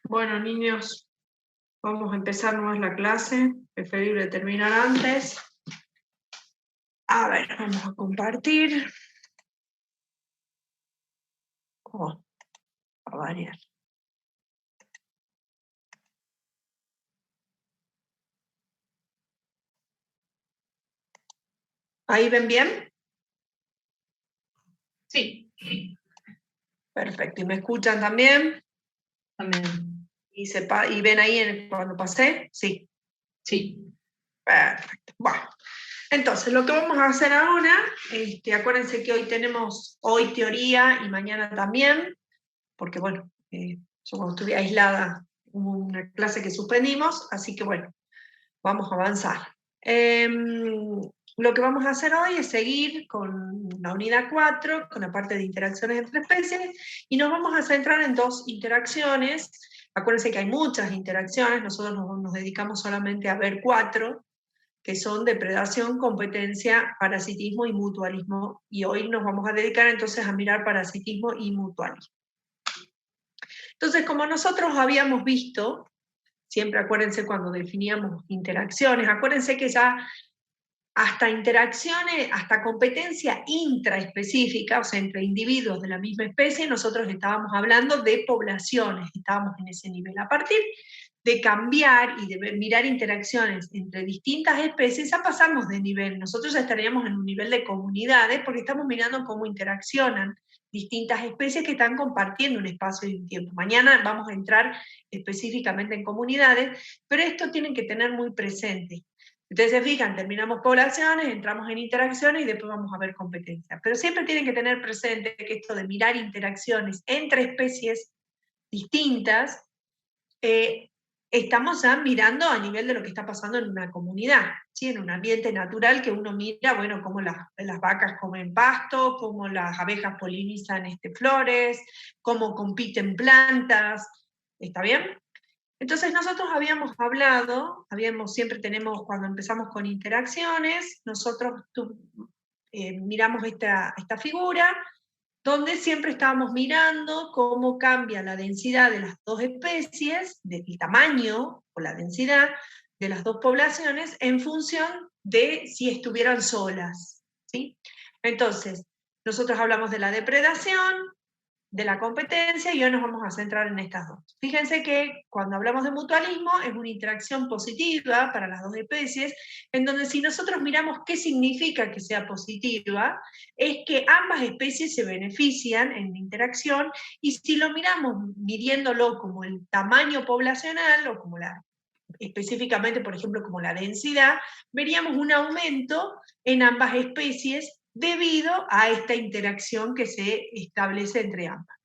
Bueno, niños, vamos a empezar nomás la clase. Preferible terminar antes. A ver, vamos a compartir. Oh, a variar. ¿Ahí ven bien? Sí. Perfecto. ¿Y me escuchan también? También. ¿Y ven ahí cuando pasé? Sí. Sí. Perfecto. Bueno, entonces lo que vamos a hacer ahora, acuérdense que hoy tenemos teoría y mañana también, porque bueno, yo cuando estuve aislada hubo una clase que suspendimos, así que bueno, vamos a avanzar. Lo que vamos a hacer hoy es seguir con la unidad 4, con la parte de interacciones entre especies, y nos vamos a centrar en dos interacciones. Acuérdense que hay muchas interacciones, nosotros nos dedicamos solamente a ver 4, que son depredación, competencia, parasitismo y mutualismo, y hoy nos vamos a dedicar entonces a mirar parasitismo y mutualismo. Entonces, como nosotros habíamos visto, siempre acuérdense cuando definíamos interacciones, acuérdense que ya hasta interacciones, hasta competencia intraespecífica, o sea, entre individuos de la misma especie, nosotros estábamos hablando de poblaciones, estábamos en ese nivel. A partir de cambiar y de mirar interacciones entre distintas especies, ya pasamos de nivel. Nosotros ya estaríamos en un nivel de comunidades porque estamos mirando cómo interaccionan distintas especies que están compartiendo un espacio y un tiempo. Mañana vamos a entrar específicamente en comunidades, pero esto tienen que tener muy presente. Ustedes se fijan, terminamos poblaciones, entramos en interacciones y después vamos a ver competencias. Pero siempre tienen que tener presente que esto de mirar interacciones entre especies distintas, estamos ya mirando a nivel de lo que está pasando en una comunidad, ¿sí? En un ambiente natural que uno mira, bueno, cómo las vacas comen pasto, cómo las abejas polinizan flores, cómo compiten plantas, ¿está bien? Entonces nosotros habíamos hablado, siempre tenemos, cuando empezamos con interacciones, nosotros miramos esta figura, donde siempre estábamos mirando cómo cambia la densidad de las dos especies, del tamaño o la densidad de las dos poblaciones en función de si estuvieran solas, ¿sí? Entonces, nosotros hablamos de la depredación, de la competencia, y hoy nos vamos a centrar en estas dos. Fíjense que cuando hablamos de mutualismo es una interacción positiva para las dos especies, en donde si nosotros miramos qué significa que sea positiva, es que ambas especies se benefician en la interacción, y si lo miramos midiéndolo como el tamaño poblacional o como específicamente, por ejemplo, como la densidad, veríamos un aumento en ambas especies debido a esta interacción que se establece entre ambas.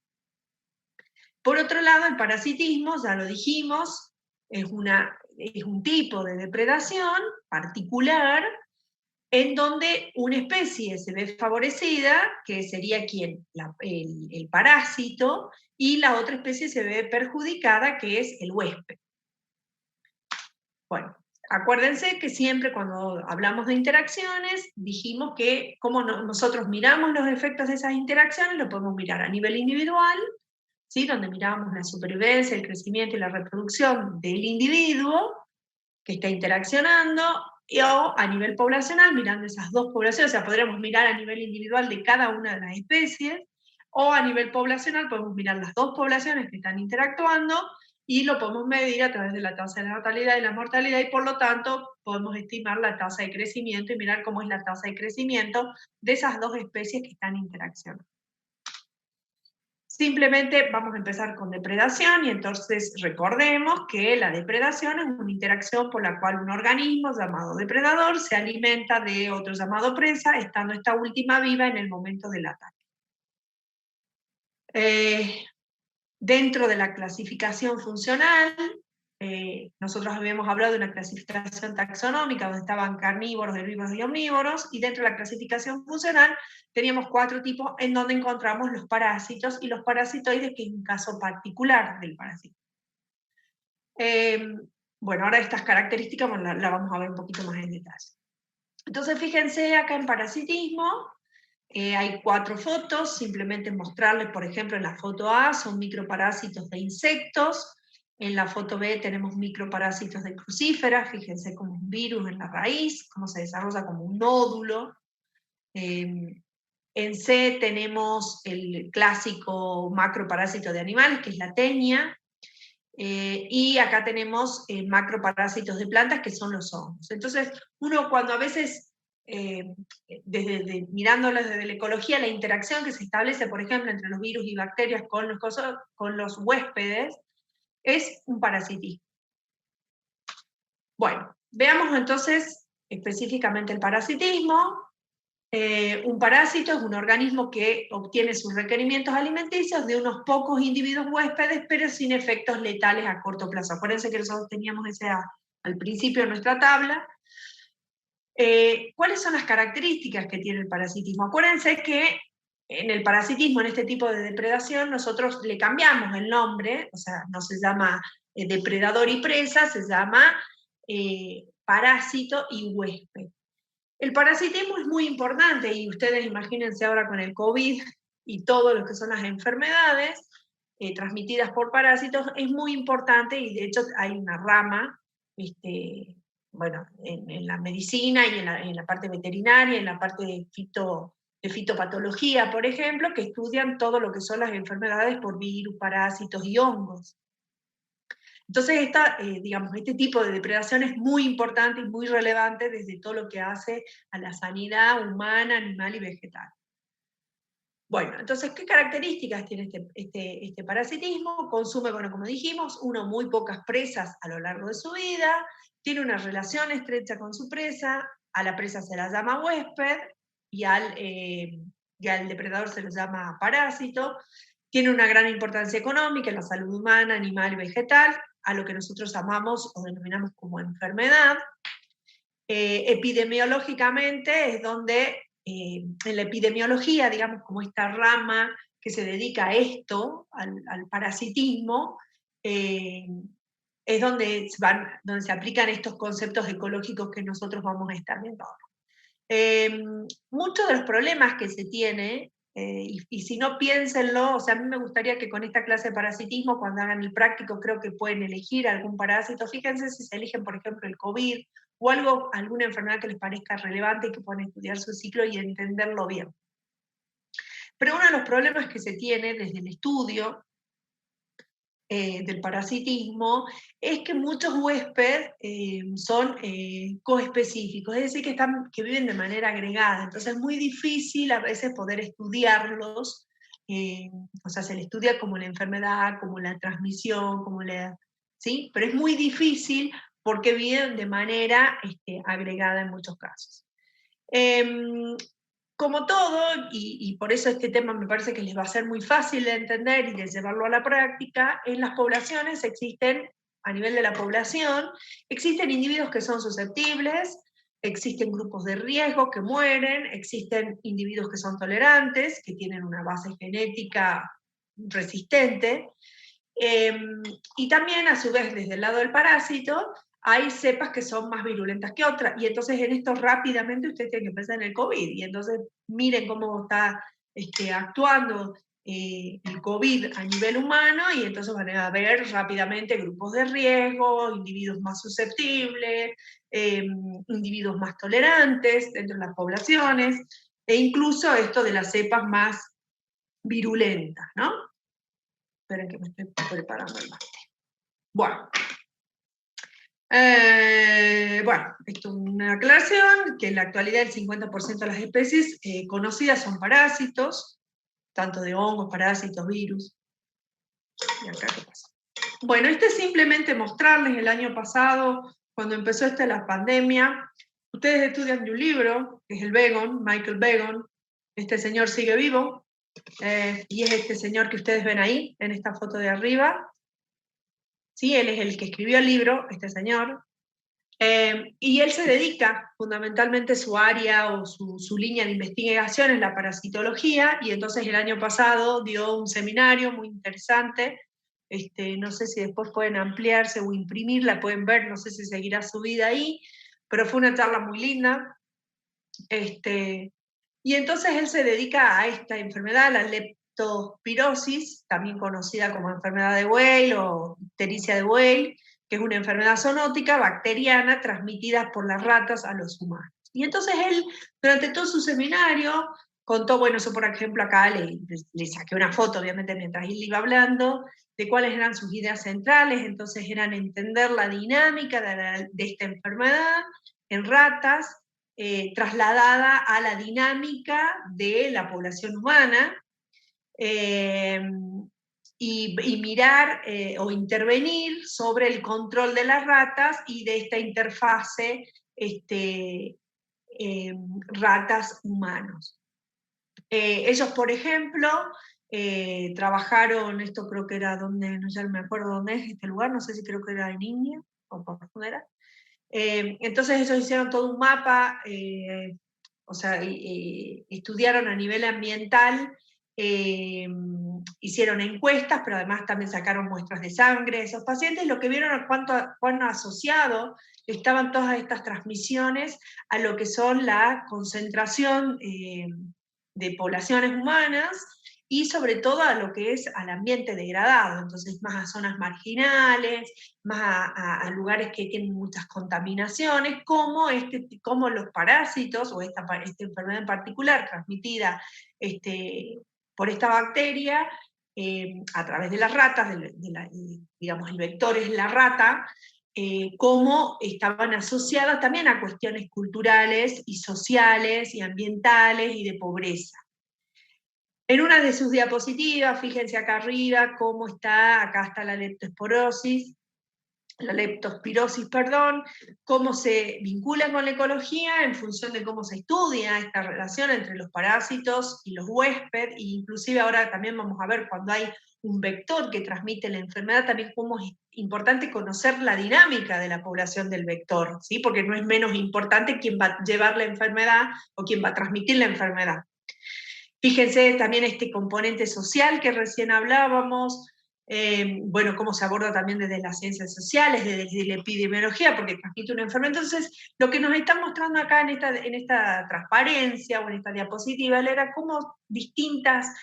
Por otro lado, el parasitismo, ya lo dijimos, es un tipo de depredación particular en donde una especie se ve favorecida, que sería el parásito, y la otra especie se ve perjudicada, que es el huésped. Bueno, acuérdense que siempre cuando hablamos de interacciones, dijimos que como nosotros miramos los efectos de esas interacciones, lo podemos mirar a nivel individual, ¿sí? Donde miramos la supervivencia, el crecimiento y la reproducción del individuo que está interaccionando, o a nivel poblacional, mirando esas dos poblaciones, o sea, podríamos mirar a nivel individual de cada una de las especies, o a nivel poblacional podemos mirar las dos poblaciones que están interactuando, y lo podemos medir a través de la tasa de la natalidad y la mortalidad, y por lo tanto podemos estimar la tasa de crecimiento y mirar cómo es la tasa de crecimiento de esas dos especies que están interaccionando. Simplemente vamos a empezar con depredación, y entonces recordemos que la depredación es una interacción por la cual un organismo llamado depredador se alimenta de otro llamado presa, estando esta última viva en el momento del ataque. Dentro de la clasificación funcional, nosotros habíamos hablado de una clasificación taxonómica donde estaban carnívoros, herbívoros y omnívoros, y dentro de la clasificación funcional teníamos 4 tipos en donde encontramos los parásitos y los parasitoides, que es un caso particular del parásito. Bueno, ahora estas características la vamos a ver un poquito más en detalle. Entonces fíjense acá en parasitismo, hay 4 fotos, simplemente mostrarles, por ejemplo, en la foto A son microparásitos de insectos, En la foto B tenemos microparásitos de crucíferas, fíjense como un virus en la raíz, cómo se desarrolla como un nódulo. En C tenemos el clásico macroparásito de animales, que es la tenia, y acá tenemos macroparásitos de plantas, que son los hongos. Entonces, uno cuando a veces, mirándolos desde la ecología, la interacción que se establece, por ejemplo, entre los virus y bacterias con los huéspedes, es un parasitismo. Bueno, veamos entonces específicamente el parasitismo. Un parásito es un organismo que obtiene sus requerimientos alimenticios de unos pocos individuos huéspedes, pero sin efectos letales a corto plazo. Acuérdense que nosotros teníamos ese al principio de nuestra tabla. ¿Cuáles son las características que tiene el parasitismo? Acuérdense que en el parasitismo, en este tipo de depredación, nosotros le cambiamos el nombre, o sea, no se llama depredador y presa, se llama parásito y huésped. El parasitismo es muy importante y ustedes imagínense ahora con el COVID y todo lo que son las enfermedades transmitidas por parásitos, es muy importante y de hecho hay una rama, bueno, en la medicina y en la parte veterinaria, en la parte de fitopatología, por ejemplo, que estudian todo lo que son las enfermedades por virus, parásitos y hongos. Entonces, digamos, este tipo de depredación es muy importante y muy relevante desde todo lo que hace a la sanidad humana, animal y vegetal. Bueno, entonces, ¿qué características tiene este parasitismo? Consume, bueno, como dijimos, muy pocas presas a lo largo de su vida, tiene una relación estrecha con su presa, a la presa se la llama huésped y al depredador se lo llama parásito, tiene una gran importancia económica en la salud humana, animal y vegetal, a lo que nosotros llamamos o denominamos como enfermedad. Epidemiológicamente es donde, en la epidemiología, digamos, como esta rama que se dedica a esto, al parasitismo, es donde se aplican estos conceptos ecológicos que nosotros vamos a estar viendo ahora. Muchos de los problemas que se tiene, y si no piénsenlo, o sea, a mí me gustaría que con esta clase de parasitismo, cuando hagan el práctico, creo que pueden elegir algún parásito. Fíjense si se eligen, por ejemplo, el COVID o alguna enfermedad que les parezca relevante y que puedan estudiar su ciclo y entenderlo bien. Pero uno de los problemas que se tiene desde el estudio del parasitismo es que muchos huéspedes son coespecíficos, es decir, que viven de manera agregada. Entonces es muy difícil a veces poder estudiarlos, o sea, se le estudia como la enfermedad, como la transmisión, ¿sí? Pero es muy difícil porque viven de manera agregada en muchos casos. Como todo, y por eso este tema me parece que les va a ser muy fácil de entender y de llevarlo a la práctica, en las poblaciones existen, a nivel de la población, existen individuos que son susceptibles, existen grupos de riesgo que mueren, existen individuos que son tolerantes, que tienen una base genética resistente, y también a su vez desde el lado del parásito, hay cepas que son más virulentas que otras, y entonces en esto rápidamente ustedes tienen que pensar en el COVID, y entonces miren cómo está actuando el COVID a nivel humano, y entonces van a ver rápidamente grupos de riesgo, individuos más susceptibles, individuos más tolerantes dentro de las poblaciones, e incluso esto de las cepas más virulentas, ¿no? Esperen que me estoy preparando el mate. Bueno. Bueno, esto es una aclaración, que en la actualidad el 50% de las especies conocidas son parásitos, tanto de hongos, parásitos, virus. ¿Y acá qué pasa? Bueno, es simplemente mostrarles el año pasado, cuando empezó la pandemia, ustedes estudian de un libro, que es el Begon, Michael Begon, este señor sigue vivo, y es este señor que ustedes ven ahí, en esta foto de arriba. ¿Sí? Él es el que escribió el libro, este señor. Y él se dedica, fundamentalmente su área o su línea de investigación es la parasitología, y entonces el año pasado dio un seminario muy interesante, no sé si después pueden ampliarse o imprimirla, pueden ver, no sé si seguirá subida ahí, pero fue una charla muy linda. Y entonces él se dedica a esta enfermedad, la leptospirosis, también conocida como enfermedad de Weil o ictericia de buey, que es una enfermedad zoonótica bacteriana transmitida por las ratas a los humanos. Y entonces él, durante todo su seminario, contó, bueno, yo por ejemplo acá le saqué una foto, obviamente, mientras él iba hablando, de cuáles eran sus ideas centrales. Entonces eran entender la dinámica de esta enfermedad en ratas, trasladada a la dinámica de la población humana, y mirar o intervenir sobre el control de las ratas y de esta interfase ratas-humanos. Ellos, por ejemplo, trabajaron, esto creo que era donde, no ya me acuerdo dónde es este lugar, no sé si creo que era en India, o por dónde era. Entonces ellos hicieron todo un mapa, o sea, estudiaron a nivel ambiental, hicieron encuestas, pero además también sacaron muestras de sangre de esos pacientes, y lo que vieron es cuán asociado estaban todas estas transmisiones a lo que son la concentración de poblaciones humanas, y sobre todo a lo que es al ambiente degradado, entonces más a zonas marginales, más a lugares que tienen muchas contaminaciones, como los parásitos, o esta enfermedad en particular transmitida por esta bacteria, a través de las ratas, digamos, el vector es la rata, cómo estaban asociadas también a cuestiones culturales y sociales y ambientales y de pobreza. En una de sus diapositivas, fíjense acá arriba cómo acá está la leptospirosis, cómo se vincula con la ecología en función de cómo se estudia esta relación entre los parásitos y los huéspedes, e inclusive ahora también vamos a ver cuando hay un vector que transmite la enfermedad, también cómo es importante conocer la dinámica de la población del vector, ¿sí? Porque no es menos importante quién va a llevar la enfermedad o quién va a transmitir la enfermedad. Fíjense también este componente social que recién hablábamos, bueno, cómo se aborda también desde las ciencias sociales, desde la epidemiología, porque transmite una enfermedad. Entonces, lo que nos están mostrando acá en esta transparencia o en esta diapositiva era cómo distintas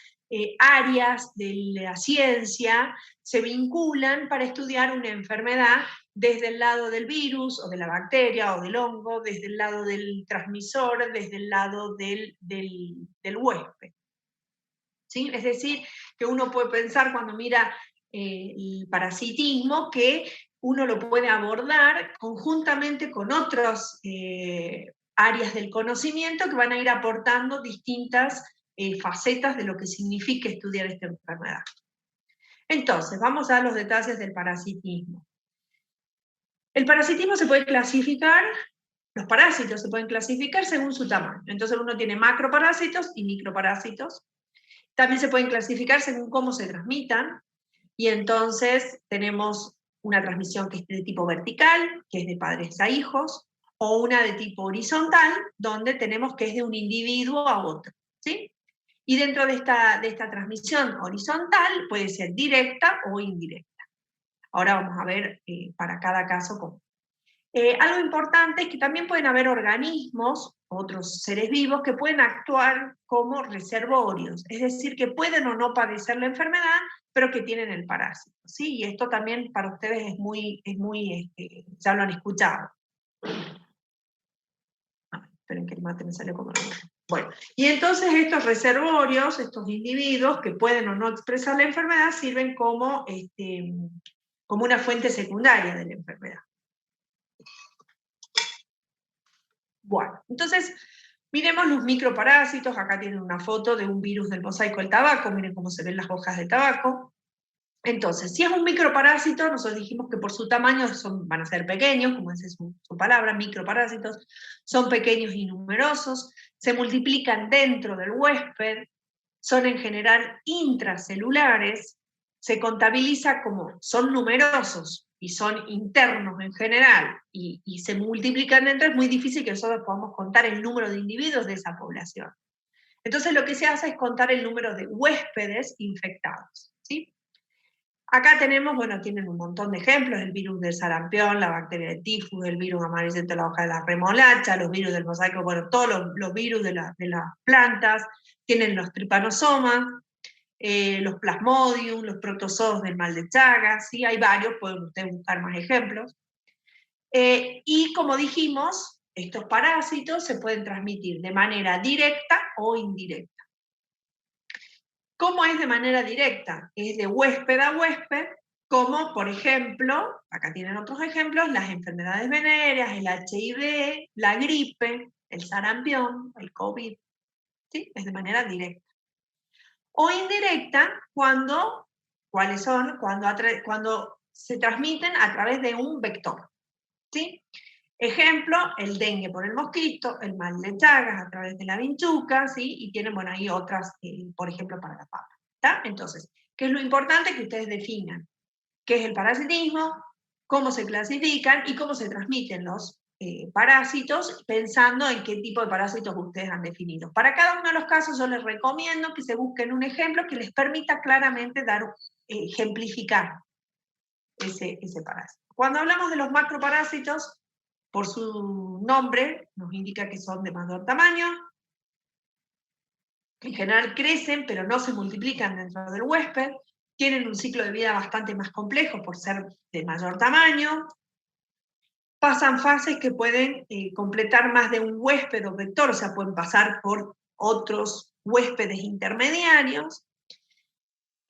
áreas de la ciencia se vinculan para estudiar una enfermedad desde el lado del virus, o de la bacteria, o del hongo, desde el lado del transmisor, desde el lado del huésped. ¿Sí? Es decir, que uno puede pensar cuando mira el parasitismo, que uno lo puede abordar conjuntamente con otras áreas del conocimiento que van a ir aportando distintas facetas de lo que significa estudiar esta enfermedad. Entonces, vamos a los detalles del parasitismo. El parasitismo se puede clasificar, los parásitos se pueden clasificar según su tamaño. Entonces uno tiene macroparásitos y microparásitos. También se pueden clasificar según cómo se transmitan, y entonces tenemos una transmisión que es de tipo vertical, que es de padres a hijos, o una de tipo horizontal, donde tenemos que es de un individuo a otro, ¿sí? Y dentro de esta transmisión horizontal puede ser directa o indirecta. Ahora vamos a ver para cada caso cómo. Algo importante es que también pueden haber organismos, otros seres vivos, que pueden actuar como reservorios, es decir, que pueden o no padecer la enfermedad, pero que tienen el parásito, ¿sí? Y esto también para ustedes ya lo han escuchado. Esperen que el mate me salió como... Bueno, y entonces estos reservorios, estos individuos que pueden o no expresar la enfermedad, sirven como una fuente secundaria de la enfermedad. Bueno, entonces, miremos los microparásitos. Acá tienen una foto de un virus del mosaico del tabaco, miren cómo se ven las hojas de tabaco. Entonces, si es un microparásito, nosotros dijimos que por su tamaño van a ser pequeños, como dice su palabra, microparásitos, son pequeños y numerosos, se multiplican dentro del huésped, son en general intracelulares, se contabiliza como son numerosos y son internos en general, y se multiplican dentro, es muy difícil que nosotros podamos contar el número de individuos de esa población. Entonces lo que se hace es contar el número de huéspedes infectados, ¿sí? Acá tenemos, bueno, tienen un montón de ejemplos: el virus del sarampión, la bacteria de tifus, el virus amarillento de la hoja de la remolacha, los virus del mosaico, bueno, todos los virus de las plantas, tienen los tripanosomas. los plasmodium, los protozoos del mal de Chagas, ¿sí? Hay varios, pueden ustedes buscar más ejemplos. Y como dijimos, estos parásitos se pueden transmitir de manera directa o indirecta. ¿Cómo es de manera directa? Es de huésped a huésped, como por ejemplo, acá tienen otros ejemplos, las enfermedades venéreas, el HIV, la gripe, el sarampión, el COVID, ¿sí? Es de manera directa. O indirecta, ¿cuáles son? Cuando se transmiten a través de un vector, ¿sí? Ejemplo, el dengue por el mosquito, el mal de Chagas a través de la vinchuca, ¿sí? Y tienen, bueno, ahí otras, por ejemplo, para la papa, ¿está? Entonces, ¿qué es lo importante? Que ustedes definan qué es el parasitismo, cómo se clasifican y cómo se transmiten los parásitos, pensando en qué tipo de parásitos ustedes han definido. Para cada uno de los casos yo les recomiendo que se busquen un ejemplo que les permita claramente ejemplificar ese parásito. Cuando hablamos de los macroparásitos, por su nombre, nos indica que son de mayor tamaño, en general crecen, pero no se multiplican dentro del huésped, tienen un ciclo de vida bastante más complejo por ser de mayor tamaño, pasan fases que pueden completar más de un huésped o vector, o sea, pueden pasar por otros huéspedes intermediarios,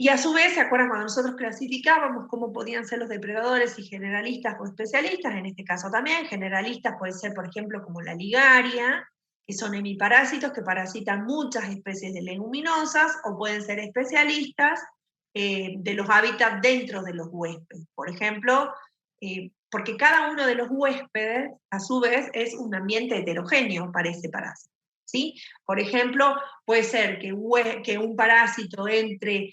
y a su vez, ¿se acuerdan cuando nosotros clasificábamos cómo podían ser los depredadores y generalistas o especialistas? En este caso también, generalistas puede ser, por ejemplo, como la ligaria, que son hemiparásitos que parasitan muchas especies de leguminosas, o pueden ser especialistas de los hábitats dentro de los huéspedes. Por ejemplo, porque cada uno de los huéspedes, a su vez, es un ambiente heterogéneo para ese parásito, ¿sí? Por ejemplo, puede ser que un parásito entre,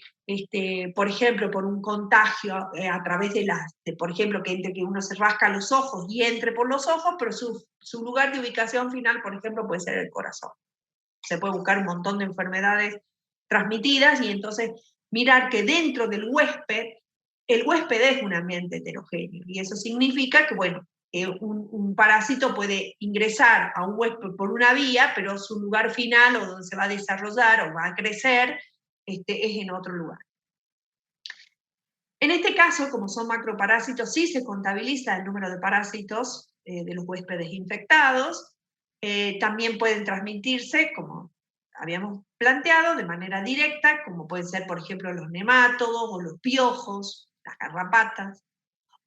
por ejemplo, por un contagio a través por ejemplo, que uno se rasca los ojos y entre por los ojos, pero su lugar de ubicación final, por ejemplo, puede ser el corazón. Se puede buscar un montón de enfermedades transmitidas y entonces mirar que dentro del huésped, el huésped es un ambiente heterogéneo y eso significa que, bueno, un parásito puede ingresar a un huésped por una vía, pero su lugar final o donde se va a desarrollar o va a crecer es en otro lugar. En este caso, como son macroparásitos, sí se contabiliza el número de parásitos de los huéspedes infectados. También pueden transmitirse, como habíamos planteado, de manera directa, como pueden ser, por ejemplo, los nemátodos o los piojos, las garrapatas,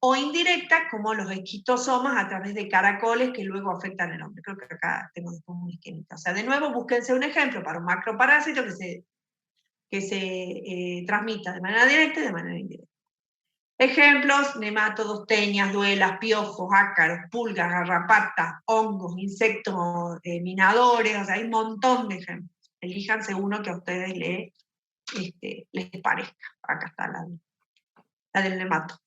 o indirecta, como los esquistosomas a través de caracoles que luego afectan al hombre. Creo que acá tengo después un esquemita. O sea, de nuevo, búsquense un ejemplo para un macroparásito que se transmita de manera directa y de manera indirecta. Ejemplos: nemátodos, teñas, duelas, piojos, ácaros, pulgas, garrapatas, hongos, insectos minadores, o sea, hay un montón de ejemplos. Elíjanse uno que a ustedes les parezca. Acá está la del nemato.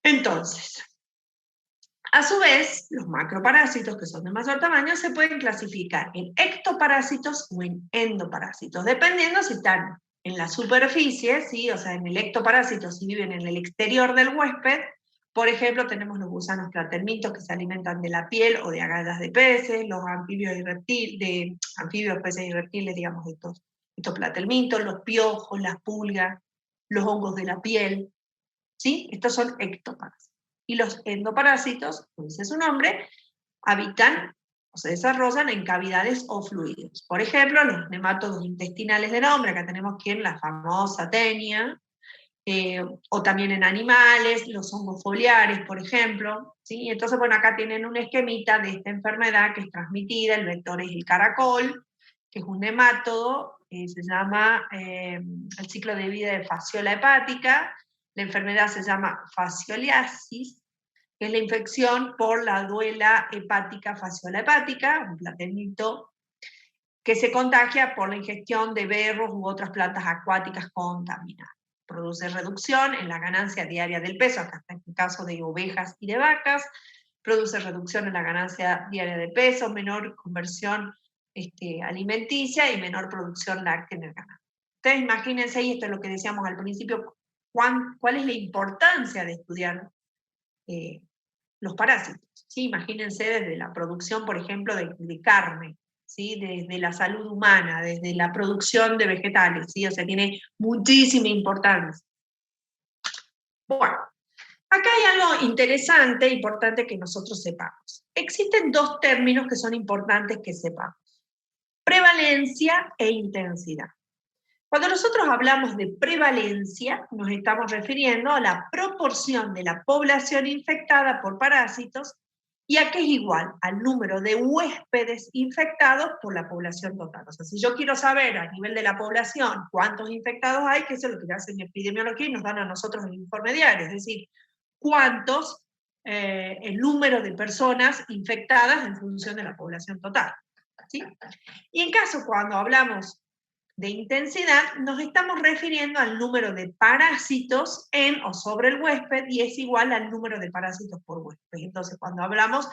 Entonces, a su vez, los macroparásitos, que son de mayor tamaño, se pueden clasificar en ectoparásitos o en endoparásitos, dependiendo si están en la superficie, ¿sí? O sea, en el ectoparásito, si viven en el exterior del huésped. Por ejemplo, tenemos los gusanos platermitos que se alimentan de la piel o de agallas de peces, los anfibios, peces y reptiles, digamos, estos platelmitos, los piojos, las pulgas, los hongos de la piel, ¿sí? Estos son ectoparásitos. Y los endoparásitos, como dice su nombre, habitan o se desarrollan en cavidades o fluidos. Por ejemplo, los nemátodos intestinales del hombre, acá tenemos la famosa tenia, o también en animales, los hongos foliares, por ejemplo, ¿sí? Entonces, bueno, acá tienen un esquemita de esta enfermedad que es transmitida, el vector es el caracol, que es un nemátodo, se llama el ciclo de vida de fasciola hepática, la enfermedad se llama fascioliasis, que es la infección por la duela hepática, fasciola hepática, un platenito, que se contagia por la ingestión de berros u otras plantas acuáticas contaminadas. Produce reducción en la ganancia diaria del peso, acá está en el caso de ovejas y de vacas, produce reducción en la ganancia diaria de peso, menor conversión alimenticia y menor producción láctea en el ganado. Ustedes imagínense, y esto es lo que decíamos al principio, cuál es la importancia de estudiar los parásitos. ¿Sí? Imagínense desde la producción, por ejemplo, de carne, ¿sí? Desde la salud humana, desde la producción de vegetales, ¿sí? O sea, tiene muchísima importancia. Bueno, acá hay algo interesante, importante que nosotros sepamos. Existen dos términos que son importantes que sepamos: prevalencia e intensidad. Cuando nosotros hablamos de prevalencia, nos estamos refiriendo a la proporción de la población infectada por parásitos y a que es igual al número de huéspedes infectados por la población total. O sea, si yo quiero saber a nivel de la población cuántos infectados hay, que eso es lo que hace en epidemiología y nos dan a nosotros el informe diario, es decir, cuántos, el número de personas infectadas en función de la población total. ¿Sí? Y en caso cuando hablamos de intensidad, nos estamos refiriendo al número de parásitos en o sobre el huésped y es igual al número de parásitos por huésped. Entonces, cuando hablamos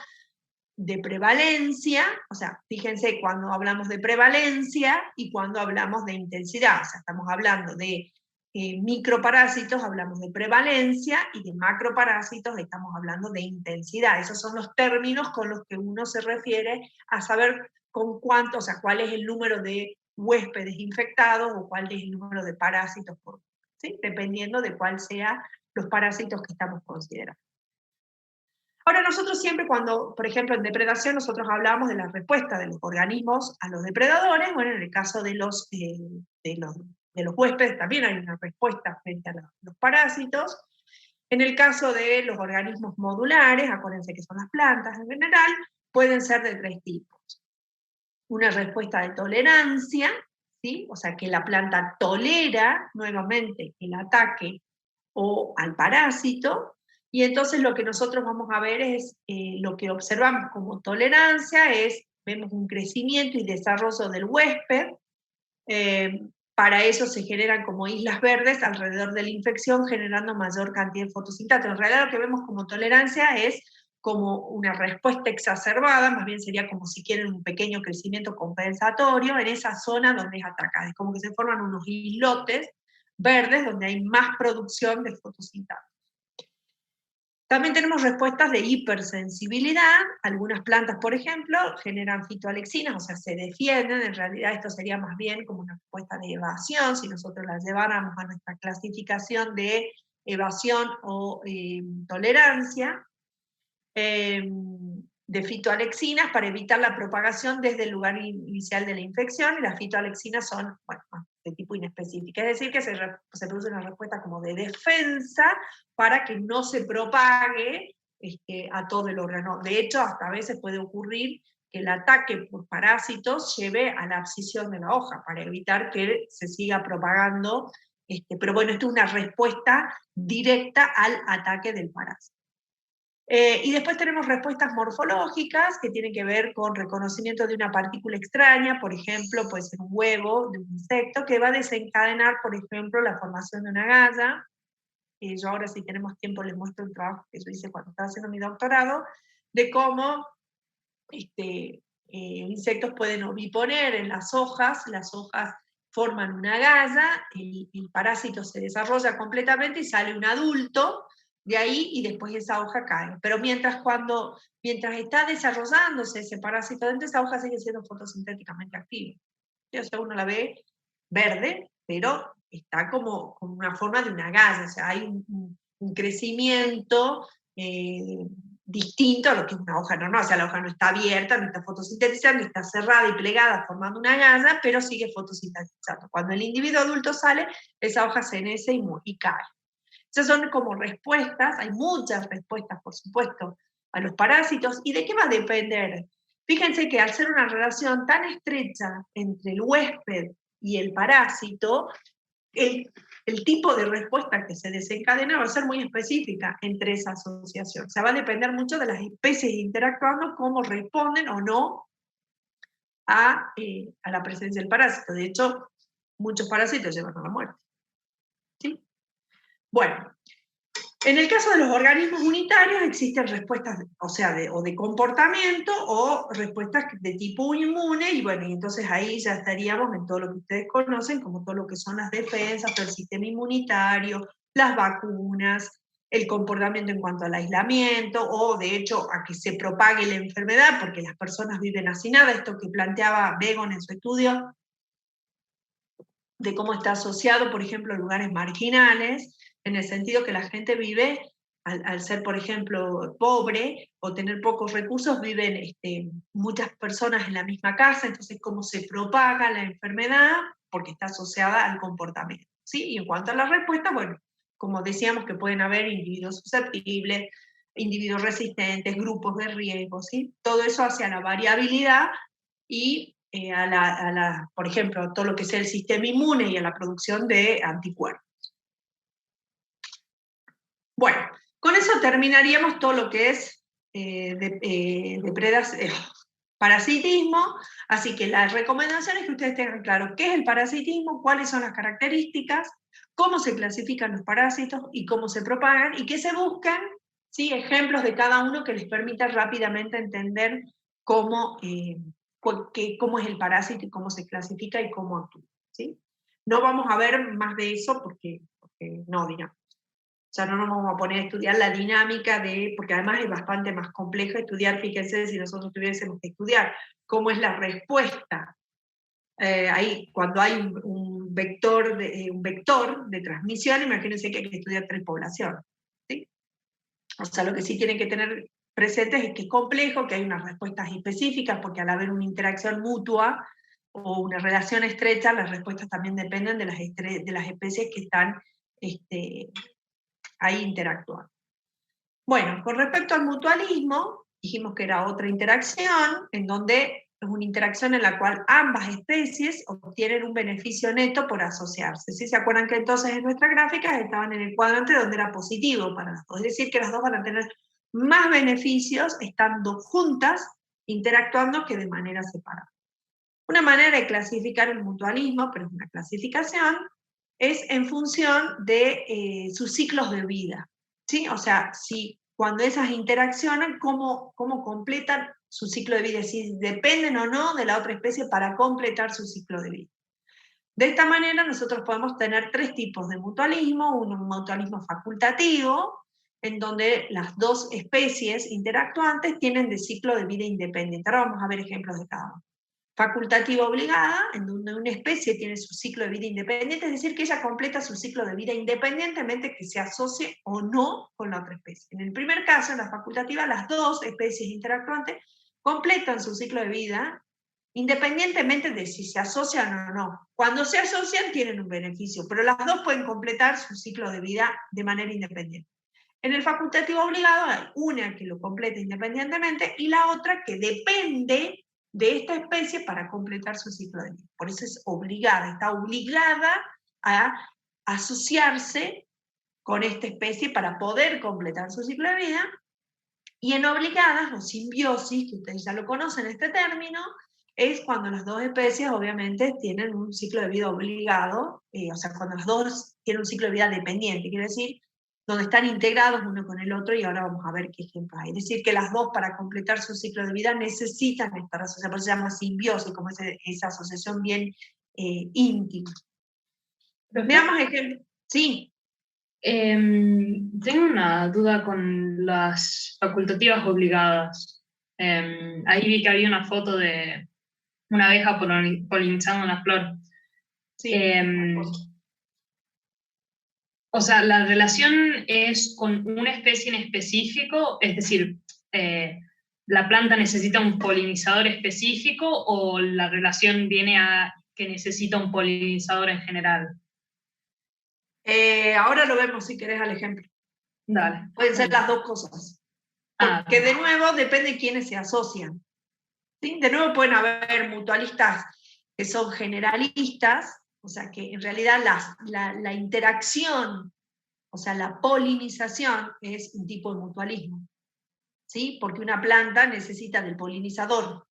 de prevalencia, o sea, fíjense cuando hablamos de prevalencia y cuando hablamos de intensidad, o sea, estamos hablando de microparásitos, hablamos de prevalencia, y de macroparásitos estamos hablando de intensidad. Esos son los términos con los que uno se refiere a saber con cuánto, o sea, cuál es el número de huéspedes infectados o cuál es el número de parásitos por, ¿sí? Dependiendo de cuál sean los parásitos que estamos considerando. Ahora nosotros siempre cuando, por ejemplo, en depredación nosotros hablamos de la respuesta de los organismos a los depredadores. Bueno, en el caso de los huéspedes también hay una respuesta frente a los parásitos. En el caso de los organismos modulares, acuérdense que son las plantas en general, pueden ser de tres tipos. Una respuesta de tolerancia, ¿sí? O sea, que la planta tolera nuevamente el ataque o al parásito, y entonces lo que nosotros vamos a ver es, lo que observamos como tolerancia es, vemos un crecimiento y desarrollo del huésped, para eso se generan como islas verdes alrededor de la infección, generando mayor cantidad de fotosintato. En realidad lo que vemos como tolerancia es como una respuesta exacerbada, más bien sería como si quieren un pequeño crecimiento compensatorio en esa zona donde es atacada. Es como que se forman unos islotes verdes donde hay más producción de fotosintato. También tenemos respuestas de hipersensibilidad. Algunas plantas, por ejemplo, generan fitoalexinas, o sea, se defienden. En realidad esto sería más bien como una respuesta de evasión, si nosotros la lleváramos a nuestra clasificación de evasión o tolerancia. De fitoalexinas para evitar la propagación desde el lugar inicial de la infección, y las fitoalexinas son, bueno, de tipo inespecífico, es decir, que se produce una respuesta como de defensa para que no se propague a todo el órgano. De hecho, hasta a veces puede ocurrir que el ataque por parásitos lleve a la abscisión de la hoja para evitar que se siga propagando, pero bueno, esto es una respuesta directa al ataque del parásito. Y después tenemos respuestas morfológicas que tienen que ver con reconocimiento de una partícula extraña, por ejemplo, puede ser un huevo de un insecto, que va a desencadenar, por ejemplo, la formación de una galla. Yo ahora, si tenemos tiempo, les muestro un trabajo que yo hice cuando estaba haciendo mi doctorado, de cómo insectos pueden oviponer en las hojas forman una galla, el parásito se desarrolla completamente y sale un adulto de ahí, y después esa hoja cae. Pero mientras está desarrollándose ese parásito dentro, esa hoja sigue siendo fotosintéticamente activa. O sea, uno la ve verde, pero está como una forma de una galla, o sea, hay un crecimiento distinto a lo que es una hoja normal. O sea, la hoja no está abierta, no está fotosintetizando, está cerrada y plegada formando una galla, pero sigue fotosintetizando. Cuando el individuo adulto sale, esa hoja se enece y cae. Esas son como respuestas, hay muchas respuestas, por supuesto, a los parásitos. ¿Y de qué va a depender? Fíjense que al ser una relación tan estrecha entre el huésped y el parásito, el tipo de respuesta que se desencadena va a ser muy específica entre esa asociación. O sea, va a depender mucho de las especies interactuando, cómo responden o no a la presencia del parásito. De hecho, muchos parásitos llevan a la muerte. ¿Sí? Bueno, en el caso de los organismos unitarios existen respuestas, o sea, de comportamiento o respuestas de tipo inmune, y bueno, y entonces ahí ya estaríamos en todo lo que ustedes conocen, como todo lo que son las defensas, el sistema inmunitario, las vacunas, el comportamiento en cuanto al aislamiento, o de hecho a que se propague la enfermedad, porque las personas viven hacinadas, esto que planteaba Begon en su estudio, de cómo está asociado, por ejemplo, a lugares marginales, en el sentido que la gente vive, al ser, por ejemplo, pobre o tener pocos recursos, viven muchas personas en la misma casa, entonces cómo se propaga la enfermedad, porque está asociada al comportamiento. ¿Sí? Y en cuanto a la respuesta, bueno, como decíamos que pueden haber individuos susceptibles, individuos resistentes, grupos de riesgo, ¿sí? Todo eso hacia la variabilidad y por ejemplo, todo lo que sea el sistema inmune y a la producción de anticuerpos. Bueno, con eso terminaríamos todo lo que es parasitismo, así que la recomendación es que ustedes tengan claro qué es el parasitismo, cuáles son las características, cómo se clasifican los parásitos y cómo se propagan, y que se busquen, ¿sí?, ejemplos de cada uno que les permita rápidamente entender cómo es el parásito y cómo se clasifica y cómo actúa, ¿sí? No vamos a ver más de eso porque no, digamos. O sea, no nos vamos a poner a estudiar la dinámica porque además es bastante más complejo estudiar, fíjense, si nosotros tuviésemos que estudiar cómo es la respuesta. Cuando hay un vector de transmisión, imagínense que hay que estudiar 3 poblaciones, ¿sí? O sea, lo que sí tienen que tener presentes es que es complejo, que hay unas respuestas específicas, porque al haber una interacción mutua o una relación estrecha, las respuestas también dependen de las especies que están ahí interactuando. Bueno, con respecto al mutualismo, dijimos que era otra interacción, en donde es una interacción en la cual ambas especies obtienen un beneficio neto por asociarse. ¿Sí? ¿Se acuerdan que entonces en nuestras gráficas estaban en el cuadrante donde era positivo para las dos? Es decir, que las dos van a tener más beneficios estando juntas, interactuando, que de manera separada. Una manera de clasificar el mutualismo, pero es una clasificación, es en función de sus ciclos de vida, ¿sí? O sea, cuando esas interaccionan, cómo completan su ciclo de vida, si dependen o no de la otra especie para completar su ciclo de vida. De esta manera nosotros podemos tener 3 tipos de mutualismo: un mutualismo facultativo, en donde las dos especies interactuantes tienen de ciclo de vida independiente. Ahora vamos a ver ejemplos de cada uno. Facultativa obligada, en donde una especie tiene su ciclo de vida independiente, es decir, que ella completa su ciclo de vida independientemente que se asocie o no con la otra especie. En el primer caso, en la facultativa, las dos especies interactuantes completan su ciclo de vida independientemente de si se asocian o no. Cuando se asocian tienen un beneficio, pero las dos pueden completar su ciclo de vida de manera independiente. En el facultativo obligado hay una que lo completa independientemente y la otra que depende de esta especie para completar su ciclo de vida. Por eso es obligada, está obligada a asociarse con esta especie para poder completar su ciclo de vida. Y en obligadas, o simbiosis, que ustedes ya lo conocen este término, es cuando las dos especies obviamente tienen un ciclo de vida obligado, o sea, cuando las dos tienen un ciclo de vida dependiente, quiere decir, donde están integrados uno con el otro, y ahora vamos a ver qué ejemplos hay. Es decir, que las dos para completar su ciclo de vida necesitan estar asociadas, por eso se llama simbiosis, como esa asociación bien íntima. Veamos ejemplos. Sí. Tengo una duda con las facultativas obligadas. Ahí vi que había una foto de una abeja polinizando una flor. Sí. O sea, ¿la relación es con una especie en específico? Es decir, ¿la planta necesita un polinizador específico o la relación viene a que necesita un polinizador en general? Ahora lo vemos si querés al ejemplo. Dale. Pueden ser las dos cosas. Porque de nuevo depende de quiénes se asocian. ¿Sí? De nuevo pueden haber mutualistas que son generalistas, o sea que en realidad la interacción, o sea la polinización es un tipo de mutualismo, ¿sí? Porque una planta necesita del polinizador.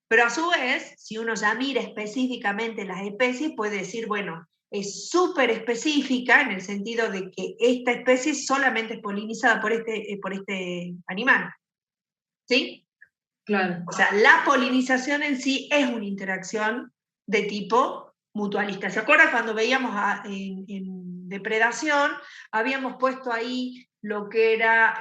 Pero a su vez, si uno ya mira específicamente las especies, puede decir, bueno, es súper específica en el sentido de que esta especie solamente es polinizada por este animal. ¿Sí? Claro. O sea, la polinización en sí es una interacción de tipo mutualista. ¿Se acuerdan cuando veíamos en depredación, habíamos puesto ahí lo que era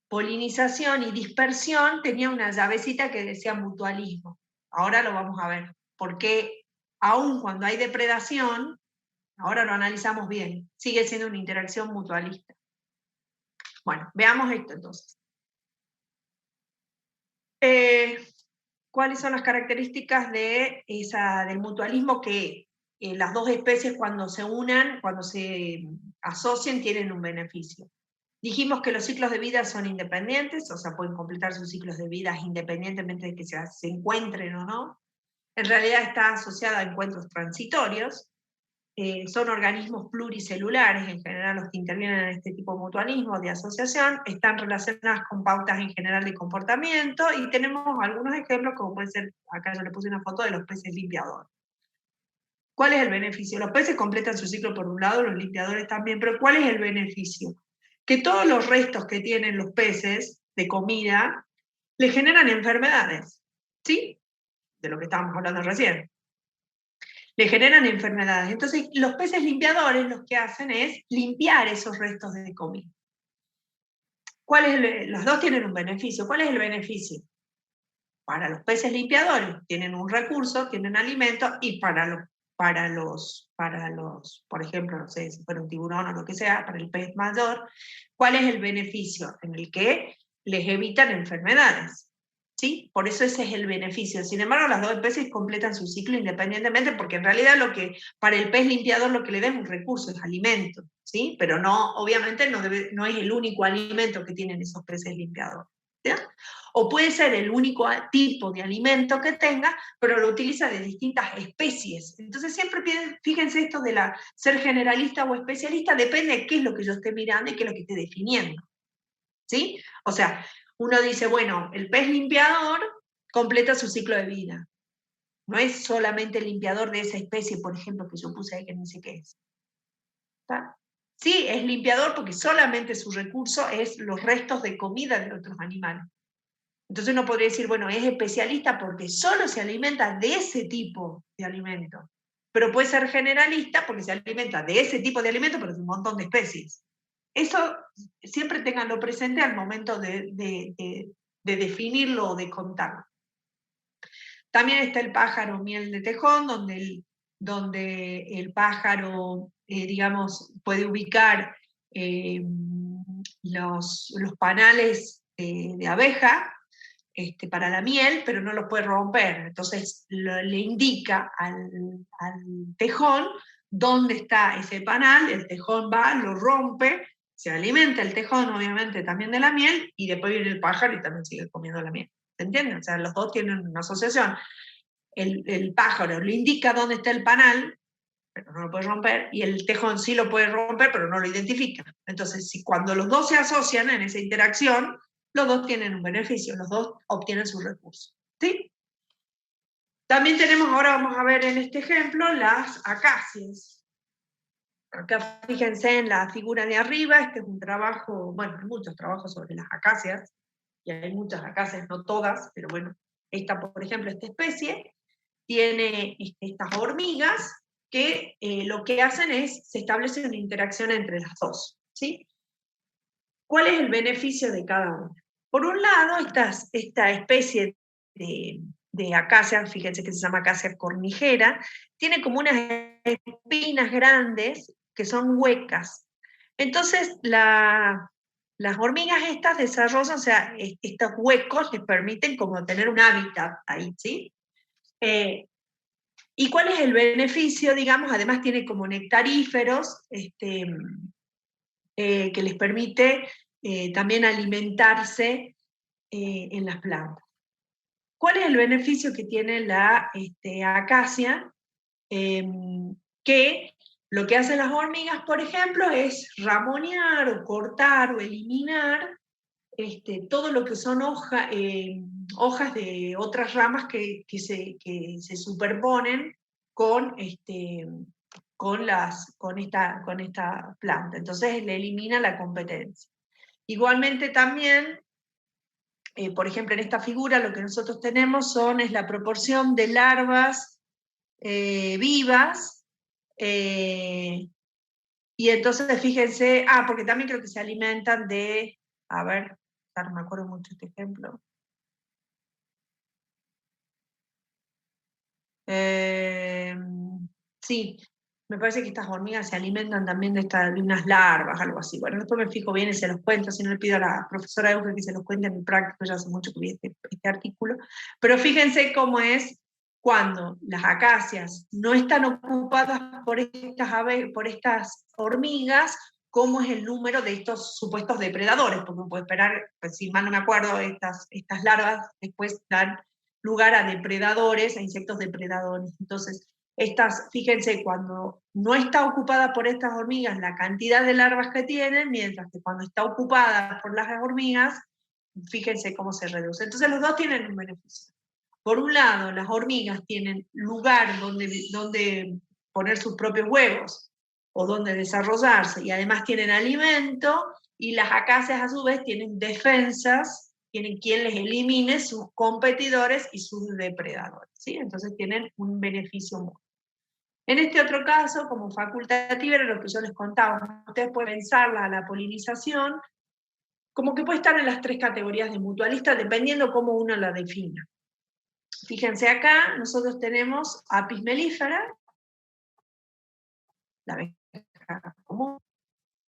polinización y dispersión, tenía una llavecita que decía mutualismo. Ahora lo vamos a ver, porque aun cuando hay depredación, ahora lo analizamos bien, sigue siendo una interacción mutualista. Bueno, veamos esto entonces. ¿Cuáles son las características del mutualismo? Que las dos especies cuando se unan, cuando se asocian, tienen un beneficio. Dijimos que los ciclos de vida son independientes, o sea, pueden completar sus ciclos de vida independientemente de que se encuentren o no. En realidad está asociada a encuentros transitorios. Son organismos pluricelulares, en general los que intervienen en este tipo de mutualismo, de asociación, están relacionadas con pautas en general de comportamiento, y tenemos algunos ejemplos, como puede ser, acá yo le puse una foto de los peces limpiadores. ¿Cuál es el beneficio? Los peces completan su ciclo por un lado, los limpiadores también, pero ¿cuál es el beneficio? Que todos los restos que tienen los peces de comida le generan enfermedades, ¿sí? De lo que estábamos hablando recién. Le generan enfermedades. Entonces, los peces limpiadores lo que hacen es limpiar esos restos de comida. Los dos tienen un beneficio. ¿Cuál es el beneficio? Para los peces limpiadores tienen un recurso, tienen alimento, y para los, por ejemplo, no sé, si fuera un tiburón o lo que sea, para el pez mayor, ¿cuál es el beneficio? En el que les evitan enfermedades. ¿Sí? Por eso ese es el beneficio. Sin embargo, las dos especies completan su ciclo independientemente, porque en realidad para el pez limpiador lo que le da es un recurso, es alimento, ¿sí? Pero no, obviamente no es el único alimento que tienen esos peces limpiadores. ¿Ya? O puede ser el único tipo de alimento que tenga, pero lo utiliza de distintas especies. Entonces siempre fíjense esto de ser generalista o especialista, depende de qué es lo que yo esté mirando y qué es lo que esté definiendo. ¿Sí? O sea, uno dice, bueno, el pez limpiador completa su ciclo de vida. No es solamente el limpiador de esa especie, por ejemplo, que yo puse ahí que no sé qué es. ¿Está? Sí, es limpiador porque solamente su recurso es los restos de comida de otros animales. Entonces uno podría decir, bueno, es especialista porque solo se alimenta de ese tipo de alimento. Pero puede ser generalista porque se alimenta de ese tipo de alimento, pero de un montón de especies. Eso siempre tenganlo presente al momento de definirlo o de contarlo. También está el pájaro miel de tejón, donde el pájaro, digamos, puede ubicar los panales de abeja para la miel, pero no los puede romper. Entonces le indica al tejón dónde está ese panal, el tejón va, lo rompe, se alimenta el tejón obviamente también de la miel, y después viene el pájaro y también sigue comiendo la miel. ¿Se entiende? O sea, los dos tienen una asociación. El pájaro le indica dónde está el panal, pero no lo puede romper, y el tejón sí lo puede romper, pero no lo identifica. Entonces, cuando los dos se asocian en esa interacción, los dos tienen un beneficio, los dos obtienen sus recursos. ¿Sí? También tenemos, ahora vamos a ver en este ejemplo, las acacias. Acá fíjense en la figura de arriba, este es un trabajo, bueno, hay muchos trabajos sobre las acacias, y hay muchas acacias, no todas, pero bueno, esta, por ejemplo, esta especie, tiene estas hormigas que lo que hacen es, se establece una interacción entre las dos, ¿sí? ¿Cuál es el beneficio de cada una? Por un lado, esta especie de acacia, fíjense que se llama acacia cornigera, tiene como unas espinas grandes que son huecas. Entonces, las hormigas estas desarrollan, o sea, estos huecos les permiten como tener un hábitat ahí, ¿sí? ¿Y cuál es el beneficio? Digamos, además tiene como nectaríferos que les permite también alimentarse en las plantas. ¿Cuál es el beneficio que tiene la acacia? Que lo que hacen las hormigas, por ejemplo, es ramonear o cortar o eliminar todo lo que son hojas de otras ramas que se superponen con, con esta planta. Entonces le elimina la competencia. Igualmente también, por ejemplo, en esta figura lo que nosotros tenemos es la proporción de larvas vivas Y entonces fíjense, porque también creo que se alimentan de, a ver, no me acuerdo mucho este ejemplo. Sí, me parece que estas hormigas se alimentan también de unas larvas, algo así. Bueno, después me fijo bien y se los cuento, si no le pido a la profesora Euge que se los cuente en el práctico, ya hace mucho que vi este artículo. Pero fíjense cómo es cuando las acacias no están ocupadas por estas hormigas, cómo es el número de estos supuestos depredadores, porque uno puede esperar, pues, si mal no me acuerdo, estas larvas después dan lugar a depredadores, a insectos depredadores. Entonces, fíjense, cuando no está ocupada por estas hormigas, la cantidad de larvas que tienen, mientras que cuando está ocupada por las hormigas, fíjense cómo se reduce. Entonces, los dos tienen un beneficio. Por un lado, las hormigas tienen lugar donde poner sus propios huevos o donde desarrollarse, y además tienen alimento, y las acacias a su vez tienen defensas, tienen quien les elimine sus competidores y sus depredadores, ¿sí? Entonces tienen un beneficio mutuo. En este otro caso, como facultativa, era lo que yo les contaba, ustedes pueden pensarla a la polinización como que puede estar en las tres categorías de mutualista, dependiendo cómo uno la defina. Fíjense acá, nosotros tenemos Apis mellifera, la abeja común,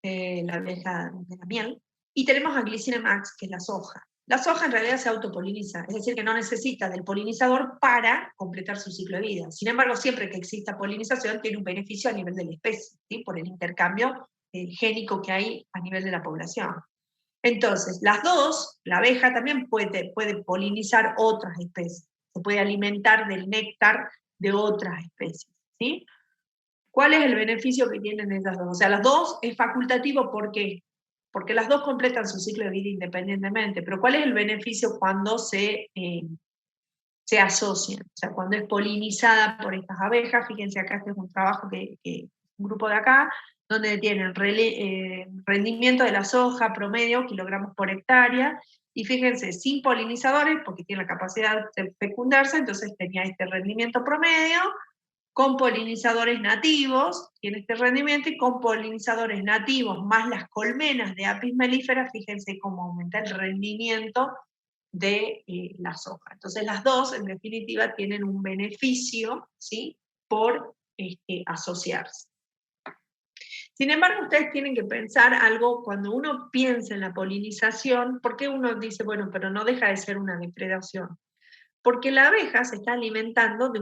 la abeja de la miel, y tenemos a Glycine max, que es la soja. La soja en realidad se autopoliniza, es decir, que no necesita del polinizador para completar su ciclo de vida. Sin embargo, siempre que exista polinización, tiene un beneficio a nivel de la especie, ¿sí? Por el intercambio génico que hay a nivel de la población. Entonces, las dos, la abeja también puede polinizar otras especies, se puede alimentar del néctar de otras especies, ¿sí? ¿Cuál es el beneficio que tienen esas dos? O sea, las dos es facultativo, ¿por qué? Porque las dos completan su ciclo de vida independientemente, pero ¿cuál es el beneficio cuando se asocian? O sea, cuando es polinizada por estas abejas, fíjense acá, este es un trabajo que un grupo de acá, donde tienen rendimiento de la soja promedio, kilogramos por hectárea, y fíjense, sin polinizadores, porque tiene la capacidad de fecundarse, entonces tenía este rendimiento promedio, con polinizadores nativos, tiene este rendimiento, y con polinizadores nativos más las colmenas de Apis mellifera, fíjense cómo aumenta el rendimiento de la soja. Entonces las dos, en definitiva, tienen un beneficio, ¿sí? Por asociarse. Sin embargo, ustedes tienen que pensar algo, cuando uno piensa en la polinización, ¿por qué uno dice, bueno, pero no deja de ser una depredación? Porque la abeja se está alimentando de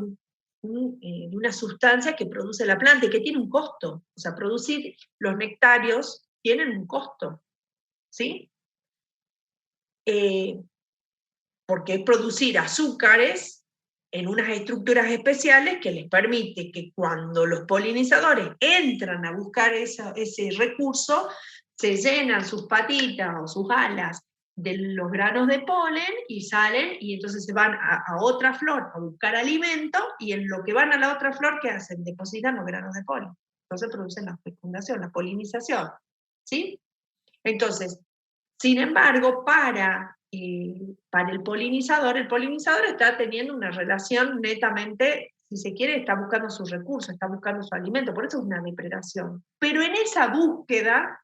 una sustancia que produce la planta y que tiene un costo. O sea, producir los nectarios tienen un costo, ¿sí? Porque es producir azúcares en unas estructuras especiales que les permite que cuando los polinizadores entran a buscar ese recurso, se llenan sus patitas o sus alas de los granos de polen y salen, y entonces se van a otra flor a buscar alimento, y en lo que van a la otra flor, ¿qué hacen? Depositan los granos de polen. Entonces producen la fecundación, la polinización, ¿sí? Entonces, sin embargo, para el polinizador está teniendo una relación netamente, si se quiere, está buscando sus recursos, está buscando su alimento, por eso es una depredación. Pero en esa búsqueda,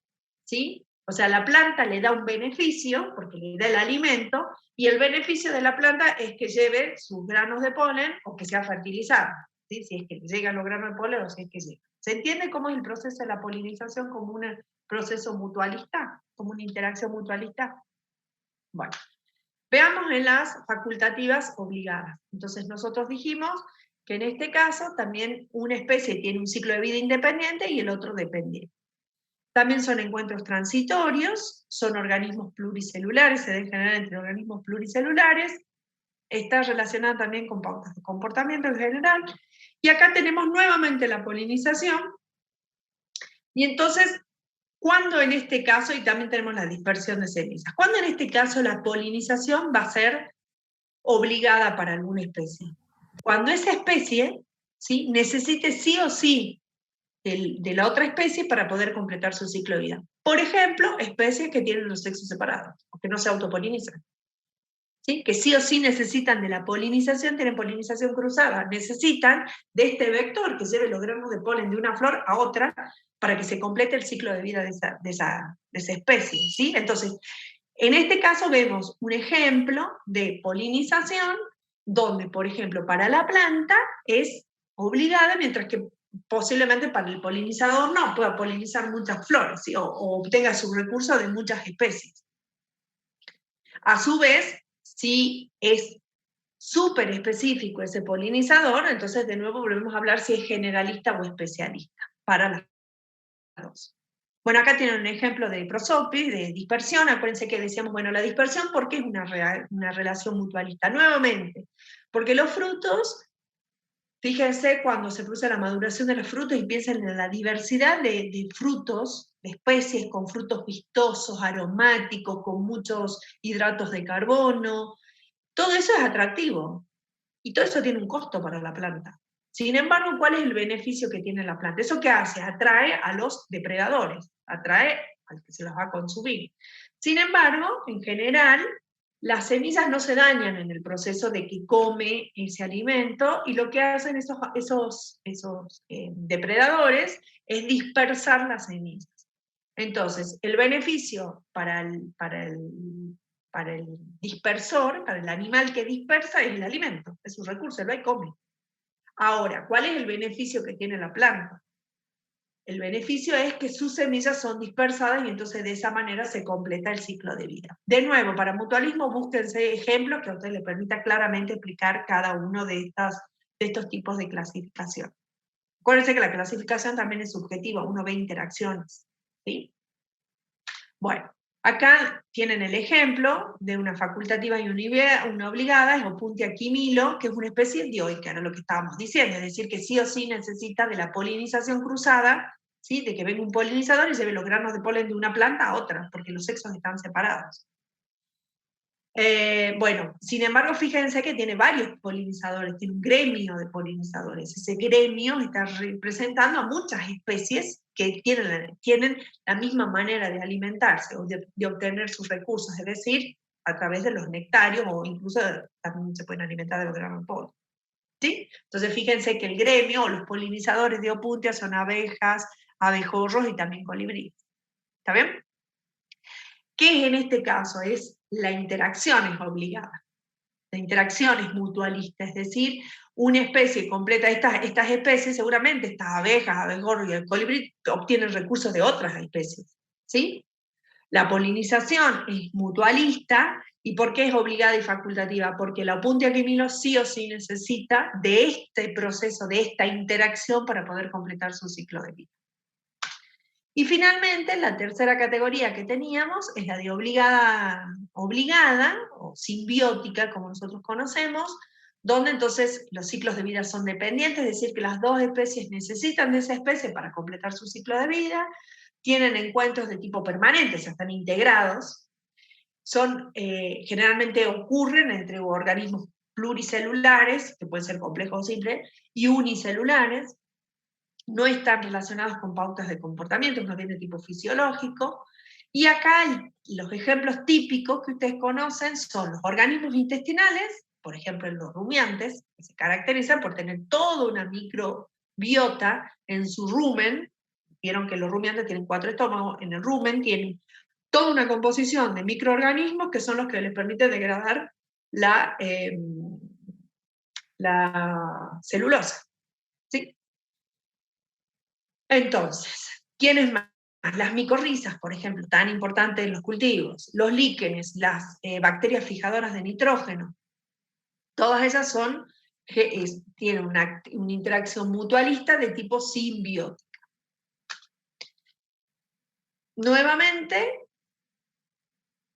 ¿sí? O sea, la planta le da un beneficio, porque le da el alimento, y el beneficio de la planta es que lleve sus granos de polen o que sea fertilizada, ¿sí? Si es que llegan los granos de polen o si es que llegan. ¿Se entiende cómo es el proceso de la polinización como un proceso mutualista, como una interacción mutualista? Bueno, veamos en las facultativas obligadas. Entonces nosotros dijimos que en este caso también una especie tiene un ciclo de vida independiente y el otro dependiente. También son encuentros transitorios, son organismos pluricelulares, se deben generar entre organismos pluricelulares, está relacionada también con pautas de comportamiento en general, y acá tenemos nuevamente la polinización, y entonces, ¿cuándo en este caso, y también tenemos la dispersión de semillas, cuándo en este caso la polinización va a ser obligada para alguna especie? Cuando esa especie, ¿sí?, necesite sí o sí de la otra especie para poder completar su ciclo de vida. Por ejemplo, especies que tienen los sexos separados, o que no se autopolinizan. ¿sí? Que sí o sí necesitan de la polinización, tienen polinización cruzada, necesitan de este vector que lleve los granos de polen de una flor a otra para que se complete el ciclo de vida de esa especie, ¿sí? Entonces, en este caso vemos un ejemplo de polinización donde, por ejemplo, para la planta es obligada, mientras que posiblemente para el polinizador no, pueda polinizar muchas flores, ¿sí? o obtenga sus recursos de muchas especies. A su vez, si es súper específico ese polinizador, entonces de nuevo volvemos a hablar si es generalista o especialista para las dos. Bueno, acá tienen un ejemplo de prosopis, de dispersión. Acuérdense que decíamos, bueno, la dispersión, ¿por qué es una relación mutualista? Nuevamente, porque los frutos, fíjense cuando se produce la maduración de los frutos y piensen en la diversidad de frutos, de especies con frutos vistosos, aromáticos, con muchos hidratos de carbono. Todo eso es atractivo y todo eso tiene un costo para la planta. Sin embargo, ¿cuál es el beneficio que tiene la planta? ¿Eso qué hace? Atrae a los depredadores, atrae al que se los va a consumir. Sin embargo, en general, las semillas no se dañan en el proceso de que come ese alimento y lo que hacen esos depredadores es dispersar las semillas. Entonces, el beneficio para el dispersor, para el animal que dispersa, es el alimento, es un recurso, lo hay, come. Ahora, ¿cuál es el beneficio que tiene la planta? El beneficio es que sus semillas son dispersadas y entonces de esa manera se completa el ciclo de vida. De nuevo, para mutualismo, búsquense ejemplos que a ustedes les permita claramente explicar cada uno de estos tipos de clasificación. Acuérdense que la clasificación también es subjetiva, uno ve interacciones, ¿sí? Bueno, acá tienen el ejemplo de una facultativa y una obligada, es Opuntia quimilo, que es una especie dioica, era lo que estábamos diciendo, es decir, que sí o sí necesita de la polinización cruzada, ¿sí? De que venga un polinizador y lleve los granos de polen de una planta a otra, porque los sexos están separados. Bueno, sin embargo, fíjense que tiene varios polinizadores, tiene un gremio de polinizadores. Ese gremio está representando a muchas especies que tienen la misma manera de alimentarse o de obtener sus recursos, es decir, a través de los nectarios o incluso también se pueden alimentar de los granos de polen. ¿Sí? Entonces, fíjense que el gremio o los polinizadores de Opuntia son abejas, abejorros y también colibríes. ¿Está bien? ¿Qué es en este caso? La interacción es obligada. La interacción es mutualista, es decir, una especie completa, estas especies, seguramente estas abejas, abejorros y el colibrí obtienen recursos de otras especies, ¿sí? La polinización es mutualista, ¿y por qué es obligada y facultativa? Porque la Opuntia quimilo sí o sí necesita de este proceso, de esta interacción para poder completar su ciclo de vida. Y finalmente, la tercera categoría que teníamos es la de obligada o simbiótica, como nosotros conocemos, donde entonces los ciclos de vida son dependientes, es decir, que las dos especies necesitan de esa especie para completar su ciclo de vida, tienen encuentros de tipo permanente, o sea, están integrados, generalmente ocurren entre organismos pluricelulares, que pueden ser complejos o simples, y unicelulares, no están relacionados con pautas de comportamiento, más bien de tipo fisiológico. Y acá los ejemplos típicos que ustedes conocen son los organismos intestinales, por ejemplo en los rumiantes, que se caracterizan por tener toda una microbiota en su rumen. Vieron que los rumiantes tienen 4 estómagos, en el rumen tienen toda una composición de microorganismos que son los que les permiten degradar la celulosa. ¿Sí? Entonces, ¿quiénes más? Las micorrizas, por ejemplo, tan importantes en los cultivos, los líquenes, las bacterias fijadoras de nitrógeno, todas esas tienen una interacción mutualista de tipo simbiótica. Nuevamente,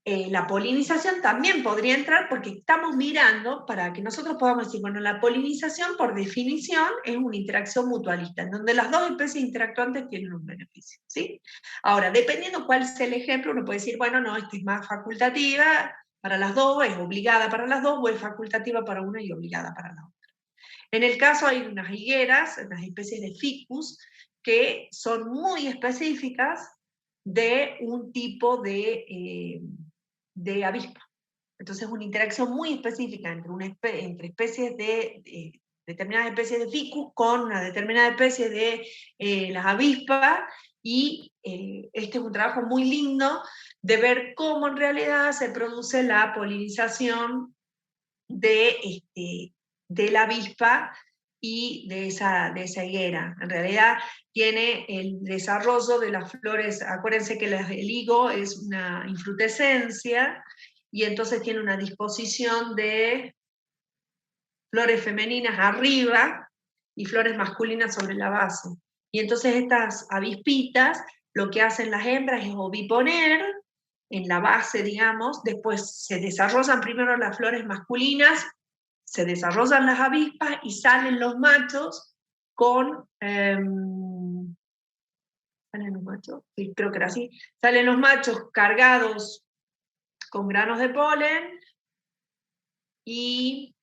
la polinización también podría entrar porque estamos mirando para que nosotros podamos decir, bueno, la polinización por definición es una interacción mutualista, en donde las dos especies interactuantes tienen un beneficio, ¿sí? Ahora, dependiendo cuál sea el ejemplo, uno puede decir, bueno, no, esta es más facultativa para las dos, es obligada para las dos, o es facultativa para una y obligada para la otra. En el caso hay unas higueras, unas especies de ficus, que son muy específicas de un tipo de avispa. Entonces es una interacción muy específica entre especies determinadas especies de ficus con una determinada especie de las avispas, y este es un trabajo muy lindo de ver cómo en realidad se produce la polinización de la avispa y de esa higuera. En realidad tiene el desarrollo de las flores, acuérdense que el higo es una infrutescencia, y entonces tiene una disposición de flores femeninas arriba y flores masculinas sobre la base. Y entonces estas avispitas, lo que hacen las hembras es oviponer en la base, digamos, después se desarrollan primero las flores masculinas, se desarrollan las avispas y salen los machos con... ¿salen los machos? Sí, creo que era así. Salen los machos cargados con granos de polen y...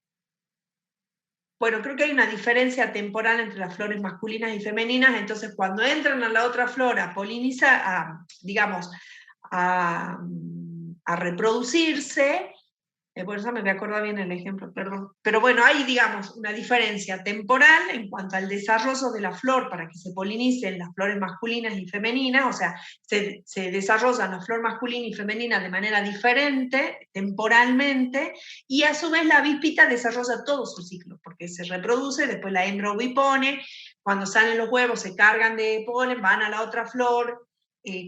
Bueno, creo que hay una diferencia temporal entre las flores masculinas y femeninas, entonces cuando entran a la otra flor a polinizar, digamos, a reproducirse, por eso me voy a acordar bien el ejemplo, perdón. Pero bueno, hay, digamos, una diferencia temporal en cuanto al desarrollo de la flor para que se polinicen las flores masculinas y femeninas, o sea, se desarrollan la flor masculina y femenina de manera diferente, temporalmente, y a su vez la avispita desarrolla todo su ciclo, porque se reproduce, después la hembra ovipone, cuando salen los huevos se cargan de polen, van a la otra flor,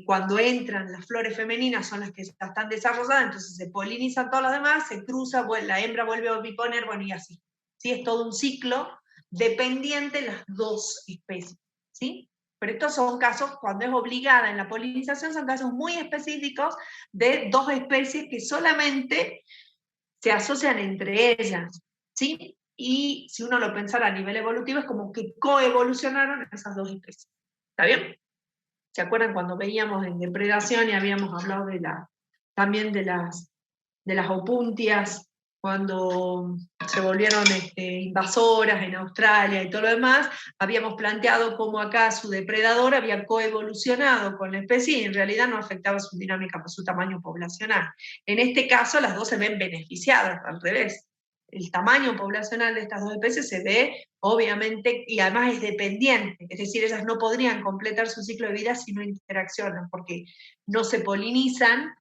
cuando entran las flores femeninas son las que están desarrolladas, entonces se polinizan todas las demás, se cruza, la hembra vuelve a oviponer, bueno, y así. ¿Sí? Es todo un ciclo dependiente de las dos especies. ¿Sí? Pero estos son casos, cuando es obligada en la polinización, son casos muy específicos de dos especies que solamente se asocian entre ellas. ¿Sí? Y si uno lo pensara a nivel evolutivo, es como que coevolucionaron esas dos especies. ¿Está bien? ¿Se acuerdan cuando veíamos en depredación y habíamos hablado también de las opuntias, cuando se volvieron invasoras en Australia y todo lo demás? Habíamos planteado cómo acá su depredador había coevolucionado con la especie y en realidad no afectaba su dinámica por su tamaño poblacional. En este caso las dos se ven beneficiadas, al revés. El tamaño poblacional de estas dos especies se ve, obviamente, y además es dependiente, es decir, ellas no podrían completar su ciclo de vida si no interaccionan, porque no se polinizan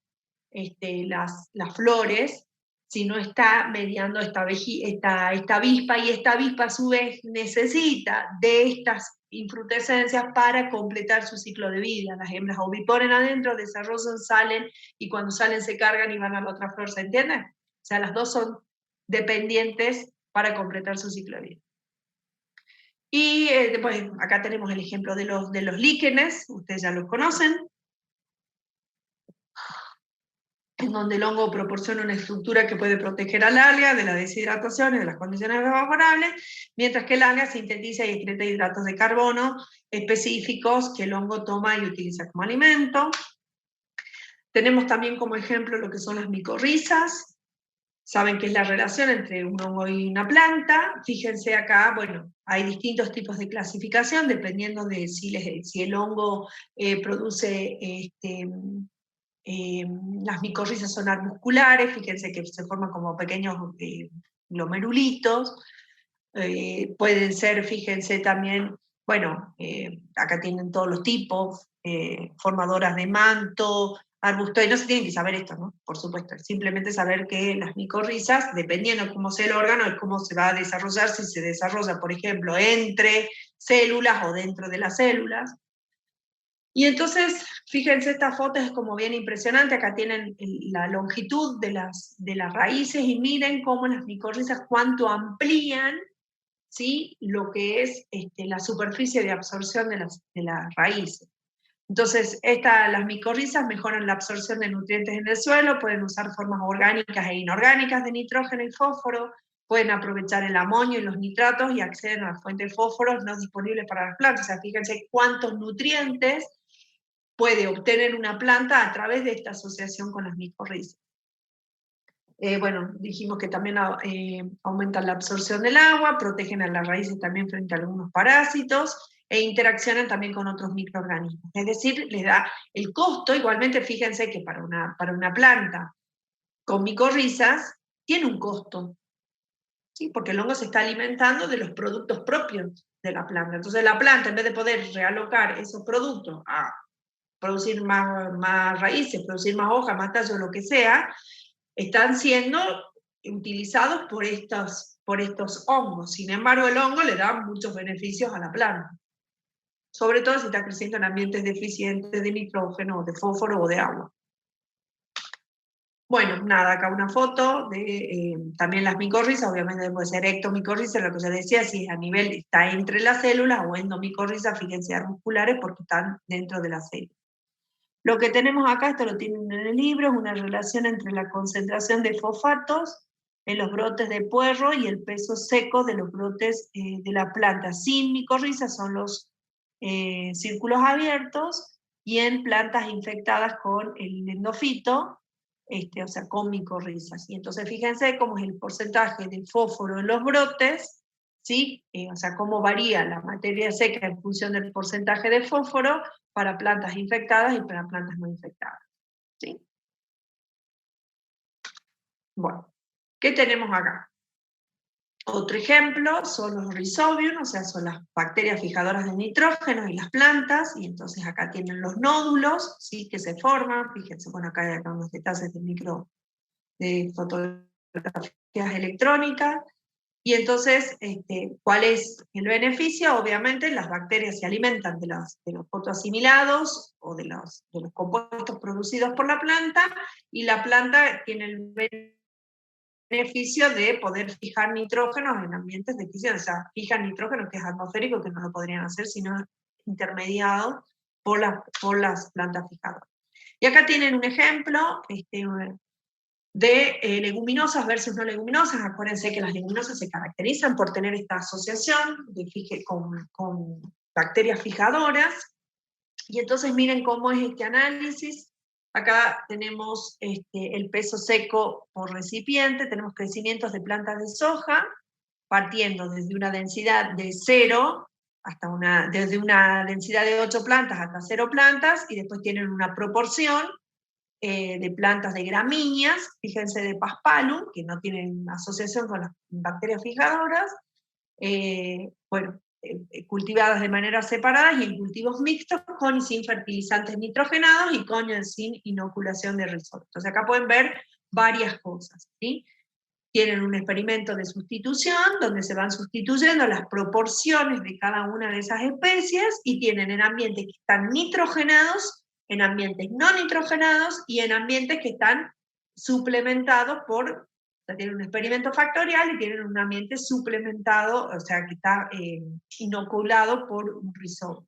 las flores si no está mediando esta avispa, y esta avispa a su vez necesita de estas infrutescencias para completar su ciclo de vida. Las hembras oviponen adentro, desarrollan, salen, y cuando salen se cargan y van a la otra flor, ¿se entiende? O sea, las dos son dependientes para completar su ciclo de vida. Y después acá tenemos el ejemplo de los líquenes, ustedes ya los conocen, en donde el hongo proporciona una estructura que puede proteger al alga de la deshidratación y de las condiciones favorables, mientras que el alga sintetiza y excreta hidratos de carbono específicos que el hongo toma y utiliza como alimento. Tenemos también como ejemplo lo que son las micorrizas. Saben que es la relación entre un hongo y una planta. Fíjense acá, bueno, hay distintos tipos de clasificación dependiendo de si el hongo produce las micorrizas son arbusculares, fíjense que se forman como pequeños glomerulitos. Pueden ser, fíjense también, bueno, acá tienen todos los tipos, formadoras de manto, arbustos, y no se tienen que saber esto, ¿no? Por supuesto, simplemente saber que las micorrizas, dependiendo de cómo sea el órgano, es cómo se va a desarrollar, si se desarrolla, por ejemplo, entre células o dentro de las células. Y entonces, fíjense, esta foto es como bien impresionante, acá tienen la longitud de las raíces y miren cómo las micorrizas cuánto amplían, ¿sí?, lo que es la superficie de absorción de las raíces. Entonces, las micorrizas mejoran la absorción de nutrientes en el suelo, pueden usar formas orgánicas e inorgánicas de nitrógeno y fósforo, pueden aprovechar el amonio y los nitratos y acceden a las fuentes de fósforos no disponibles para las plantas. O sea, fíjense cuántos nutrientes puede obtener una planta a través de esta asociación con las micorrizas. Bueno, dijimos que también aumentan la absorción del agua, protegen a las raíces también frente a algunos parásitos e interaccionan también con otros microorganismos. Es decir, les da el costo, igualmente fíjense que para una planta con micorrizas, tiene un costo, ¿sí? Porque el hongo se está alimentando de los productos propios de la planta. Entonces la planta, en vez de poder realocar esos productos a producir más raíces, producir más hojas, más tallos, lo que sea, están siendo utilizados por estos hongos. Sin embargo, el hongo le da muchos beneficios a la planta, sobre todo si está creciendo en ambientes deficientes de nitrógeno, de fósforo o de agua. Bueno, nada, acá una foto de también las micorrizas, obviamente puede ser ectomicorrizas, lo que yo decía, si a nivel está entre las células, o endomicorrizas, fíjense, arbusculares, porque están dentro de las células. Lo que tenemos acá, esto lo tienen en el libro, es una relación entre la concentración de fosfatos en los brotes de puerro y el peso seco de los brotes de la planta. Sin micorrizas son los círculos abiertos, y en plantas infectadas con el endofito, o sea, con micorrizas. Y entonces fíjense cómo es el porcentaje de fósforo en los brotes, ¿sí? O sea, cómo varía la materia seca en función del porcentaje de fósforo para plantas infectadas y para plantas no infectadas, ¿sí? Bueno, ¿qué tenemos acá? Otro ejemplo son los rhizobium, o sea, son las bacterias fijadoras de nitrógeno en las plantas, y entonces acá tienen los nódulos, ¿sí? Que se forman. Fíjense, bueno, acá hay unos detalles de fotografías electrónicas. Y entonces, ¿cuál es el beneficio? Obviamente, las bacterias se alimentan de los fotoasimilados o de los compuestos producidos por la planta, y la planta tiene el beneficio de poder fijar nitrógenos en ambientes deficientes. O sea, fijan nitrógeno que es atmosférico, que no lo podrían hacer sino intermediado por las plantas fijadoras. Y acá tienen un ejemplo de leguminosas versus no leguminosas. Acuérdense que las leguminosas se caracterizan por tener esta asociación con bacterias fijadoras. Y entonces miren cómo es este análisis. Acá tenemos el peso seco por recipiente, tenemos crecimientos de plantas de soja, partiendo desde una densidad de 0 desde una densidad de 8 plantas hasta 0 plantas, y después tienen una proporción de plantas de gramíneas, fíjense, de Paspalum, que no tienen asociación con las bacterias fijadoras, cultivadas de manera separada y en cultivos mixtos, con y sin fertilizantes nitrogenados y con y sin inoculación de rizoma. Entonces acá pueden ver varias cosas, ¿sí? Tienen un experimento de sustitución donde se van sustituyendo las proporciones de cada una de esas especies, y tienen en ambientes que están nitrogenados, en ambientes no nitrogenados y en ambientes que están suplementados o sea, tienen un experimento factorial y tienen un ambiente suplementado, o sea, que está inoculado por un rizoma.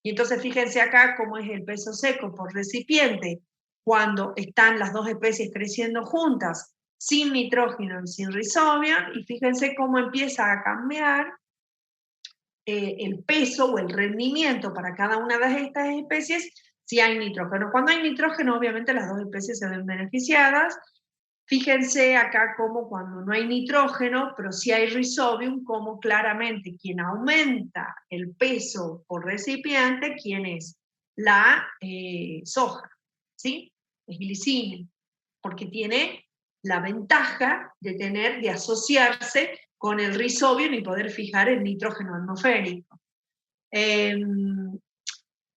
Y entonces fíjense acá cómo es el peso seco por recipiente cuando están las dos especies creciendo juntas, sin nitrógeno y sin rizobia, y fíjense cómo empieza a cambiar el peso o el rendimiento para cada una de estas especies si hay nitrógeno. Cuando hay nitrógeno, obviamente las dos especies se ven beneficiadas. Fíjense acá cómo cuando no hay nitrógeno, pero sí hay rhizobium, cómo claramente quien aumenta el peso por recipiente, ¿quién es? La soja, ¿sí? Es glicina, porque tiene la ventaja de asociarse con el rhizobium y poder fijar el nitrógeno atmosférico. En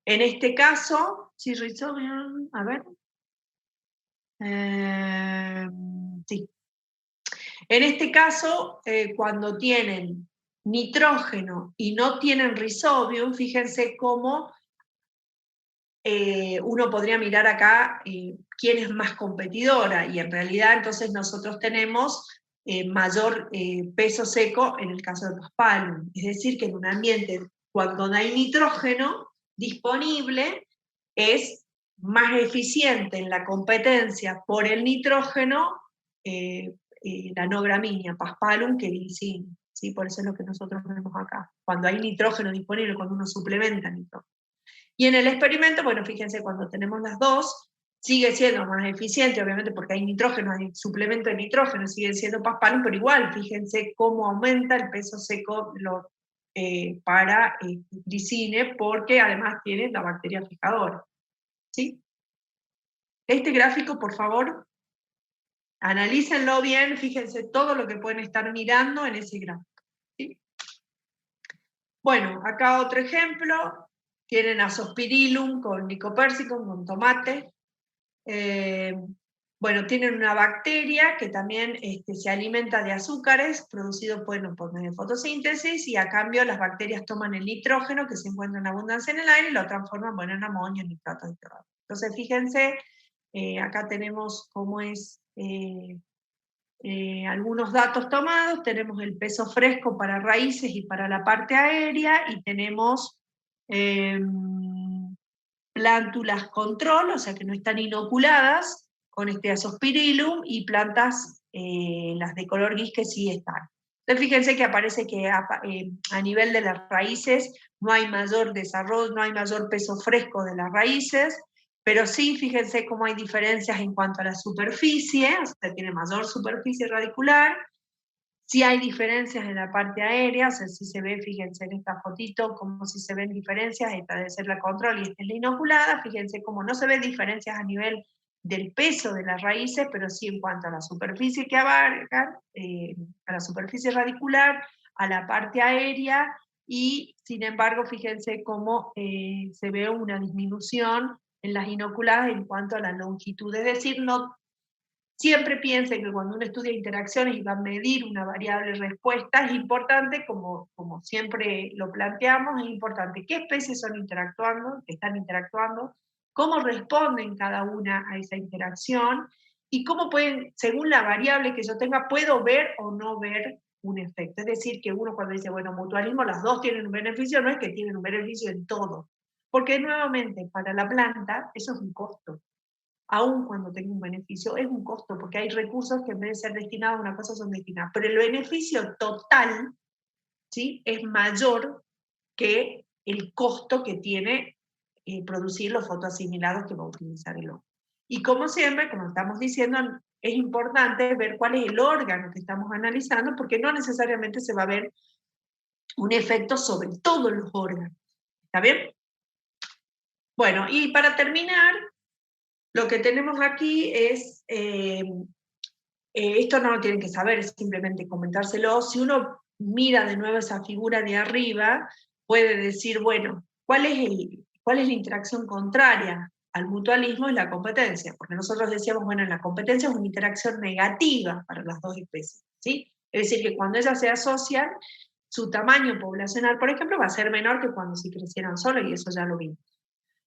este caso, sí, rhizobium, a ver. Sí. En este caso, cuando tienen nitrógeno y no tienen rhizobium, fíjense cómo uno podría mirar acá quién es más competidora, y en realidad entonces nosotros tenemos mayor peso seco en el caso de Paspalum. Es decir, que en un ambiente cuando no hay nitrógeno disponible es más eficiente en la competencia por el nitrógeno la no gramínea, Paspalum, que glicina. ¿Sí? Por eso es lo que nosotros vemos acá. Cuando hay nitrógeno disponible, cuando uno suplementa nitrógeno. Y en el experimento, bueno, fíjense, cuando tenemos las dos, sigue siendo más eficiente, obviamente porque hay nitrógeno, hay suplemento de nitrógeno, siguen siendo Paspalum, pero igual, fíjense cómo aumenta el peso seco para glicine, porque además tiene la bacteria fijadora. ¿Sí? Este gráfico, por favor. Analícenlo bien, fíjense todo lo que pueden estar mirando en ese gráfico. ¿Sí? Bueno, acá otro ejemplo, tienen Azospirillum con Lycoperdicum, con tomate. Bueno, tienen una bacteria que también se alimenta de azúcares producidos bueno, por medio de fotosíntesis, y a cambio las bacterias toman el nitrógeno que se encuentra en abundancia en el aire y lo transforman bueno, en amonio, nitrato de cloruro. Entonces, fíjense, acá tenemos cómo es algunos datos tomados, tenemos el peso fresco para raíces y para la parte aérea, y tenemos plántulas control, o sea que no están inoculadas con este Azospirillum, y plantas, las de color gris, que sí están. Entonces fíjense que aparece que a nivel de las raíces no hay mayor desarrollo, no hay mayor peso fresco de las raíces, pero sí fíjense cómo hay diferencias en cuanto a la superficie, o sea, tiene mayor superficie radicular. Sí hay diferencias en la parte aérea, o sea, si se ve, fíjense en esta fotito, como si se ven diferencias, esta debe ser la control y esta es la inoculada, fíjense cómo no se ven diferencias a nivel del peso de las raíces, pero sí en cuanto a la superficie que abarcan, a la superficie radicular, a la parte aérea, y sin embargo, fíjense cómo se ve una disminución en las inoculadas en cuanto a la longitud, es decir, no. Siempre piensen que cuando uno estudia interacciones y va a medir una variable respuesta, es importante, como siempre lo planteamos, es importante qué especies son interactuando, que están interactuando, cómo responden cada una a esa interacción, y cómo pueden, según la variable que yo tenga, puedo ver o no ver un efecto. Es decir, que uno cuando dice, bueno, mutualismo, las dos tienen un beneficio, no es que tienen un beneficio en todo, porque nuevamente, para la planta, eso es un costo. Aún cuando tenga un beneficio, es un costo, porque hay recursos que en vez de ser destinados a una cosa son destinados, pero el beneficio total, ¿sí?, es mayor que el costo que tiene producir los fotoasimilados que va a utilizar el hombre. Y como siempre, como estamos diciendo, es importante ver cuál es el órgano que estamos analizando, porque no necesariamente se va a ver un efecto sobre todos los órganos. ¿Está bien? Bueno, y para terminar, lo que tenemos aquí es, esto no lo tienen que saber, es simplemente comentárselo. Si uno mira de nuevo esa figura de arriba, puede decir, bueno, ¿cuál es la interacción contraria al mutualismo? Es la competencia, porque nosotros decíamos, bueno, la competencia es una interacción negativa para las dos especies, ¿sí? Es decir, que cuando ellas se asocian, su tamaño poblacional, por ejemplo, va a ser menor que cuando se crecieran solas, y eso ya lo vimos.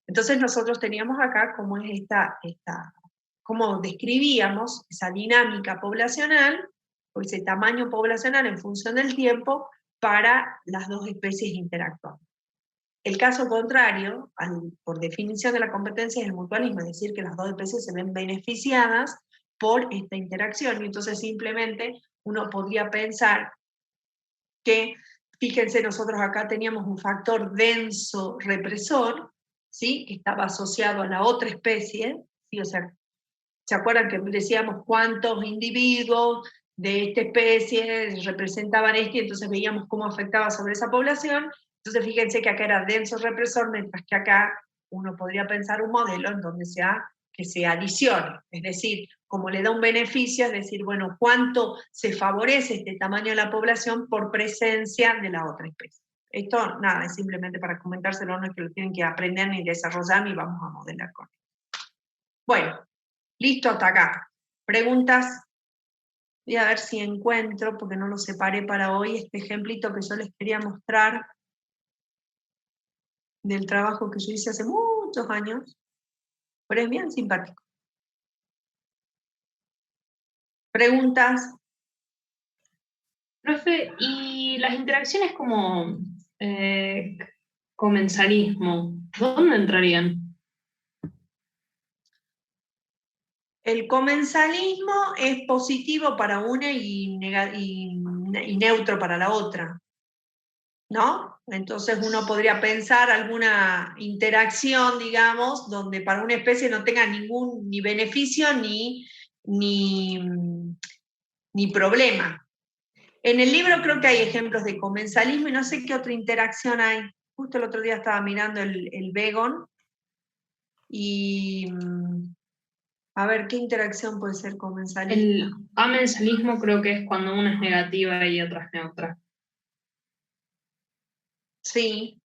Entonces nosotros teníamos acá cómo es cómo describíamos esa dinámica poblacional, o ese tamaño poblacional en función del tiempo para las dos especies interactuando. El caso contrario, por definición de la competencia, es el mutualismo, es decir, que las dos especies se ven beneficiadas por esta interacción, y entonces simplemente uno podría pensar que, fíjense, nosotros acá teníamos un factor denso represor, ¿sí?, que estaba asociado a la otra especie, ¿sí? O sea, ¿se acuerdan que decíamos cuántos individuos de esta especie representaban esto? Y entonces veíamos cómo afectaba sobre esa población. Entonces fíjense que acá era denso represor, mientras que acá uno podría pensar un modelo en donde que se adicione, es decir, como le da un beneficio, es decir, bueno, cuánto se favorece este tamaño de la población por presencia de la otra especie. Esto, nada, es simplemente para comentárselo, no es que lo tienen que aprender ni desarrollar, ni vamos a modelar con él. Bueno, listo hasta acá. ¿Preguntas? Voy a ver si encuentro, porque no lo separé para hoy, este ejemplito que yo les quería mostrar del trabajo que yo hice hace muchos años, pero es bien simpático. ¿Preguntas? Profe, ¿y las interacciones como comensalismo, dónde entrarían? El comensalismo es positivo para una y neutro para la otra, ¿no? Entonces uno podría pensar alguna interacción, digamos, donde para una especie no tenga ningún ni beneficio ni problema. En el libro creo que hay ejemplos de comensalismo y no sé qué otra interacción hay. Justo el otro día estaba mirando el Vegon y A ver, ¿qué interacción puede ser comensalista? El amensalismo creo que es cuando una es negativa y otra es neutra. Sí.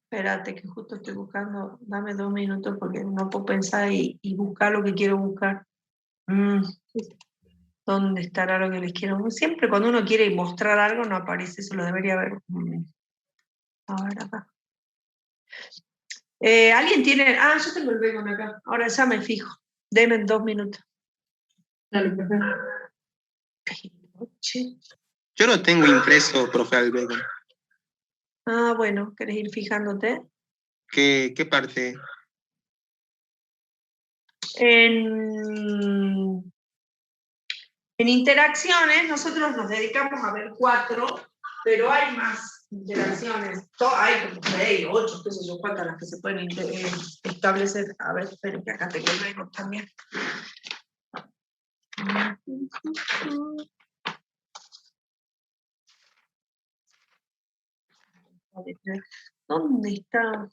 Espérate, que justo estoy buscando, dame 2 minutos porque no puedo pensar y buscar lo que quiero buscar. ¿Dónde estará lo que les quiero? Siempre cuando uno quiere mostrar algo no aparece, eso lo debería ver. A ver acá. ¿Alguien tiene? Ah, yo tengo el Begon acá. Ahora ya me fijo. Denme 2 minutos. Dale, profe. Yo lo tengo impreso, profe Albedo. Ah, bueno, ¿querés ir fijándote? ¿Qué parte? En interacciones, nosotros nos dedicamos a ver 4, pero hay más interacciones. Hay como 6, 8, qué sé yo, cuántas las que se pueden establecer. A ver, esperen que acá tengo el Begon también. ¿Dónde está?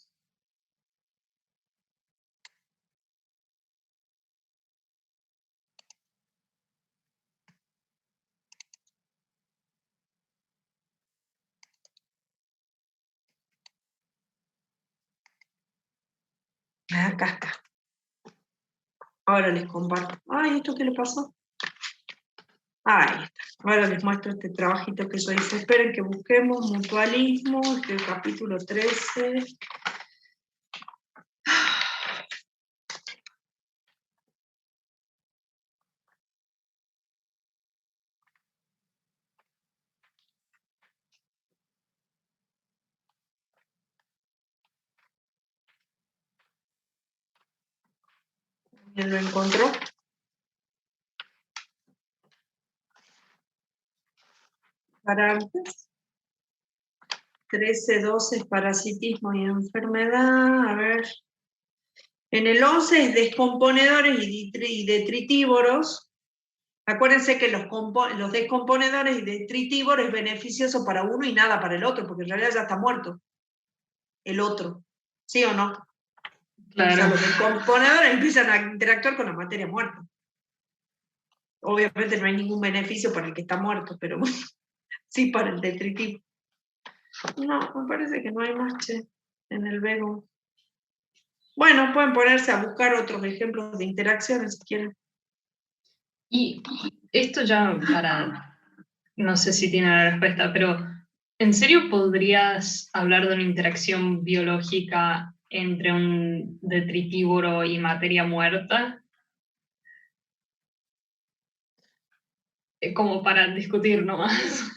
Acá está. Ahora les comparto. Ay, ¿esto qué le pasó? Ahí está. Ahora les muestro este trabajito que yo hice. Esperen que busquemos mutualismo, este es el capítulo 13. ¿Quién lo encontró? Para antes. 13, 12 es parasitismo y enfermedad. A ver. En el 11 es descomponedores y detritívoros. Acuérdense que los descomponedores y detritívoros es beneficioso para uno y nada para el otro, porque en realidad ya está muerto el otro. ¿Sí o no? Claro. O sea, los descomponedores empiezan a interactuar con la materia muerta. Obviamente no hay ningún beneficio para el que está muerto, pero sí para el detritivo. No, me parece que no hay más, en el Begon. Bueno, pueden ponerse a buscar otros ejemplos de interacciones si quieren. Y esto ya no sé si tiene la respuesta, pero ¿en serio podrías hablar de una interacción biológica entre un detritívoro y materia muerta? Como para discutir nomás.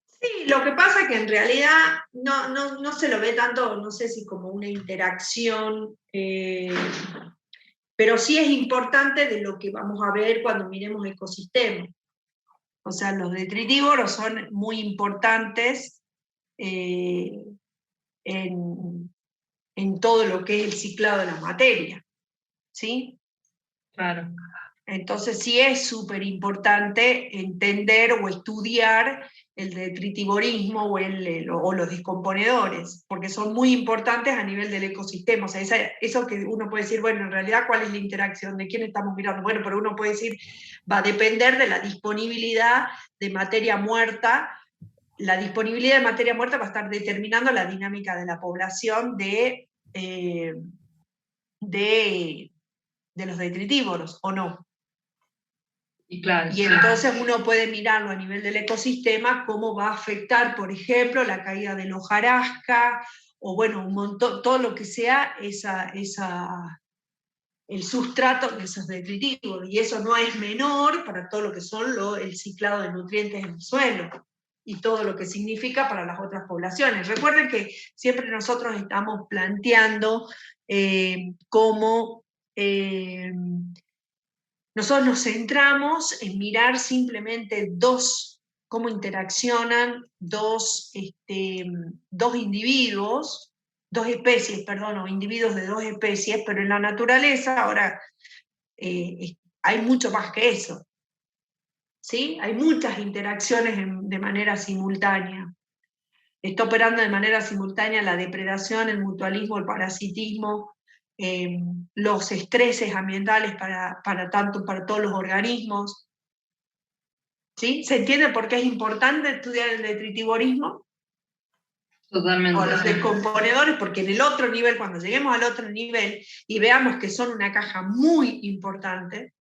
Sí, lo que pasa es que en realidad no se lo ve tanto, no sé si como una interacción, pero sí es importante de lo que vamos a ver cuando miremos ecosistemas. O sea, los detritívoros son muy importantes en todo lo que es el ciclado de la materia, ¿sí? Claro. Entonces sí es súper importante entender o estudiar el detritivorismo o los descomponedores, porque son muy importantes a nivel del ecosistema. O sea, eso que uno puede decir, bueno, en realidad, ¿cuál es la interacción? ¿De quién estamos mirando? Bueno, pero uno puede decir, va a depender de la disponibilidad de materia muerta. La disponibilidad de materia muerta va a estar determinando la dinámica de la población de los detritívoros, ¿o no? Y claro, Y entonces uno puede mirarlo a nivel del ecosistema, cómo va a afectar, por ejemplo, la caída de la hojarasca, o bueno, un montón, todo lo que sea el sustrato de esos detritívoros. Y eso no es menor para todo lo que son el ciclado de nutrientes en el suelo y todo lo que significa para las otras poblaciones. Recuerden que siempre nosotros estamos planteando cómo nosotros nos centramos en mirar simplemente cómo interaccionan dos individuos, dos especies, perdón, o individuos de dos especies, pero en la naturaleza ahora hay mucho más que eso. ¿Sí? Hay muchas interacciones de manera simultánea. Está operando de manera simultánea la depredación, el mutualismo, el parasitismo, los estreses ambientales para todos los organismos. ¿Sí? ¿Se entiende por qué es importante estudiar el detritivorismo? Totalmente. O los descomponedores, porque en el otro nivel, cuando lleguemos al otro nivel y veamos que son una caja muy importante,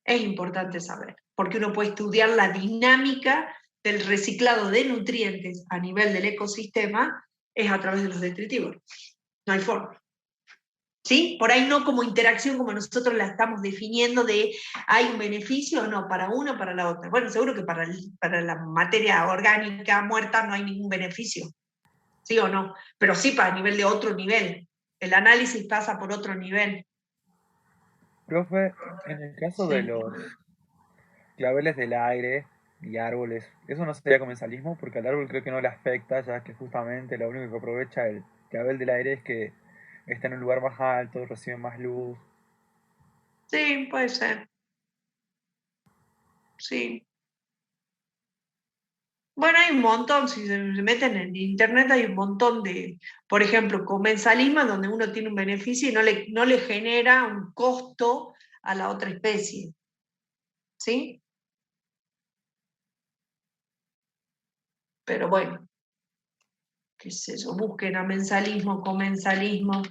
es importante saber, porque uno puede estudiar la dinámica del reciclado de nutrientes a nivel del ecosistema, es a través de los detritivos. No hay forma. ¿Sí? Por ahí no como interacción como nosotros la estamos definiendo de ¿hay un beneficio o no para uno o para la otra? Bueno, seguro que para la materia orgánica muerta no hay ningún beneficio, ¿sí o no? Pero sí para nivel de otro nivel. El análisis pasa por otro nivel. Profe, en el caso de los claveles del aire y árboles, ¿eso no sería comensalismo? Porque al árbol creo que no le afecta, ya que justamente lo único que aprovecha el clavel del aire es que está en un lugar más alto, recibe más luz. Sí, puede ser. Sí. Bueno, hay un montón, si se meten en internet hay un montón de, por ejemplo, comensalismo, donde uno tiene un beneficio y no le genera un costo a la otra especie. ¿Sí? Pero bueno, qué sé yo, busquen amensalismo, comensalismo.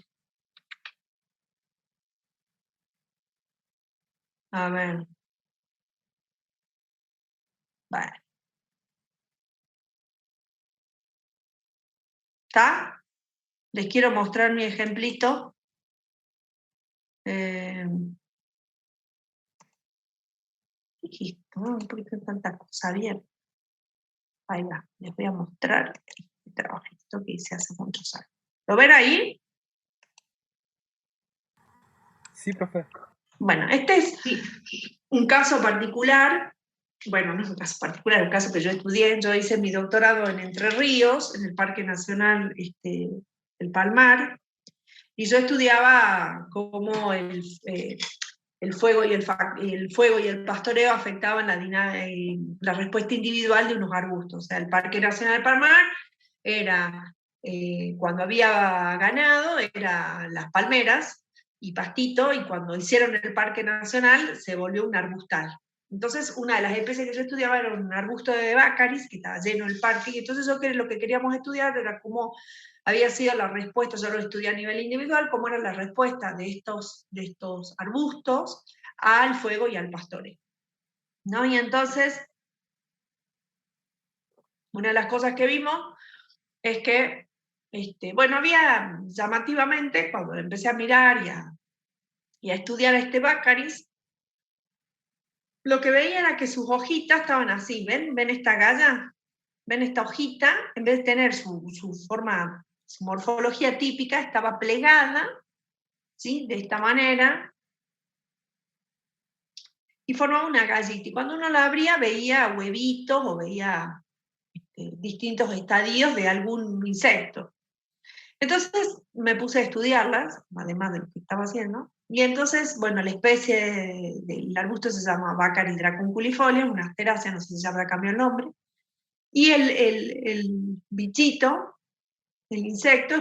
A ver. Bueno. ¿Está? Les quiero mostrar mi ejemplito. ¿Por qué tanta cosa abierta? Ahí va, les voy a mostrar el trabajito que hice hace muchos años. ¿Lo ven ahí? Sí, profe. Bueno, este es un caso particular, bueno, no es un caso particular, es un caso que yo estudié, yo hice mi doctorado en Entre Ríos, en el Parque Nacional El Palmar, y yo estudiaba cómo el fuego y el pastoreo afectaban la respuesta individual de unos arbustos. O sea, el Parque Nacional del Palmar era, cuando había ganado, era las palmeras y pastito, y cuando hicieron el Parque Nacional se volvió un arbustal. Entonces, una de las especies que yo estudiaba era un arbusto de Baccaris, que estaba lleno el parque, y entonces lo que queríamos estudiar era cómo había sido la respuesta, yo lo estudié a nivel individual, cómo era la respuesta de estos arbustos al fuego y al pastoreo, ¿no? Y entonces, una de las cosas que vimos es que, bueno, había llamativamente, cuando empecé a mirar y a estudiar a este Baccaris, lo que veía era que sus hojitas estaban así, ¿ven? ¿Ven esta galla? ¿Ven esta hojita? En vez de tener su forma, su morfología típica, estaba plegada, ¿sí? De esta manera, y formaba una gallita. Y cuando uno la abría veía huevitos o veía distintos estadios de algún insecto. Entonces me puse a estudiarlas, además de lo que estaba haciendo, y entonces, bueno, la especie del arbusto se llama Baccaris dracunculifolia, una asterácea, no sé si ya habrá cambiado el nombre, y el bichito, el insecto,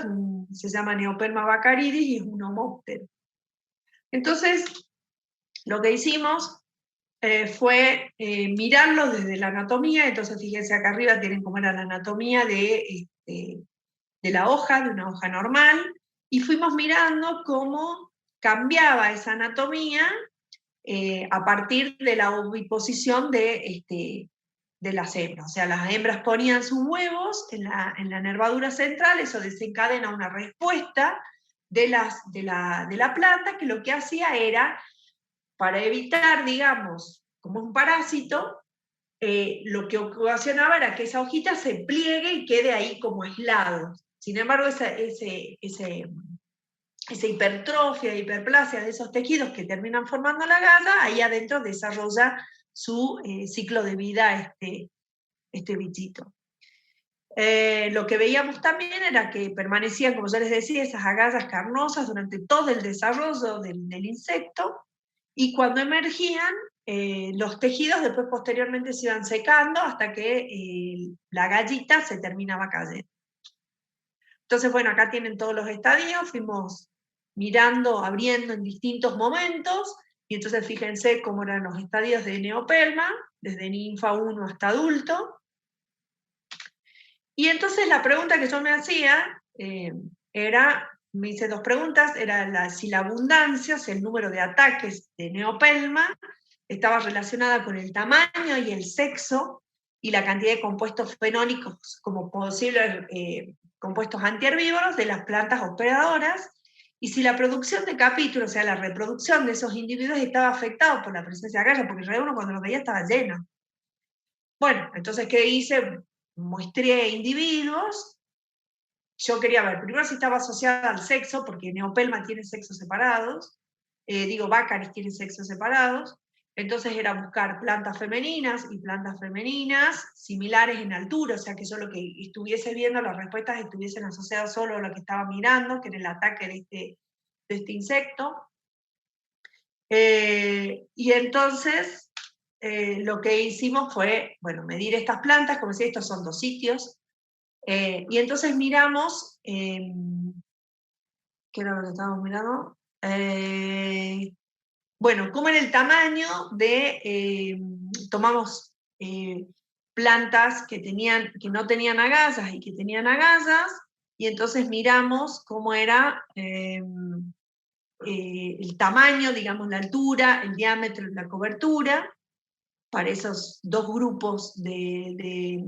se llama Neoperma baccaridis y es un homóptero. Entonces, lo que hicimos fue mirarlo desde la anatomía. Entonces fíjense acá arriba tienen cómo era la anatomía de la hoja, de una hoja normal, y fuimos mirando cómo cambiaba esa anatomía a partir de la oviposición de las hembras. O sea, las hembras ponían sus huevos en la nervadura central, eso desencadena una respuesta de la planta, que lo que hacía era, para evitar, digamos, como un parásito, lo que ocasionaba era que esa hojita se pliegue y quede ahí como aislado. Sin embargo, esa hipertrofia, hiperplasia de esos tejidos que terminan formando la galla, ahí adentro desarrolla su ciclo de vida este bichito. Lo que veíamos también era que permanecían, como ya les decía, esas agallas carnosas durante todo el desarrollo del insecto, y cuando emergían, los tejidos después posteriormente se iban secando hasta que la gallita se terminaba cayendo. Entonces, bueno, acá tienen todos los estadios, fuimos mirando, abriendo en distintos momentos, y entonces fíjense cómo eran los estadios de neopelma, desde ninfa 1 hasta adulto. Y entonces la pregunta que yo me hacía era, me hice dos preguntas, era si la abundancia, o sea, el número de ataques de neopelma, estaba relacionada con el tamaño y el sexo, y la cantidad de compuestos fenólicos como posibles compuestos antiherbívoros de las plantas hospedadoras, y si la producción de capítulos, o sea, la reproducción de esos individuos estaba afectada por la presencia de agallas, porque en realidad uno cuando los veía estaba lleno. Bueno, entonces, ¿qué hice? Mostré individuos. Yo quería ver, primero si estaba asociada al sexo, porque neopelma tiene sexos separados, Baccharis tiene sexos separados, entonces era buscar plantas femeninas y plantas femeninas similares en altura, o sea que yo lo que estuviese viendo, las respuestas estuviesen asociadas solo a lo que estaba mirando, que era el ataque de este insecto. Y entonces lo que hicimos fue, bueno, medir estas plantas, como decía, estos son 2 sitios, y entonces miramos, ¿qué era lo que estábamos mirando? Bueno, cómo era el tamaño de, tomamos plantas que no tenían agallas y que tenían agallas, y entonces miramos cómo era el tamaño, digamos, la altura, el diámetro, la cobertura, para esos 2 grupos de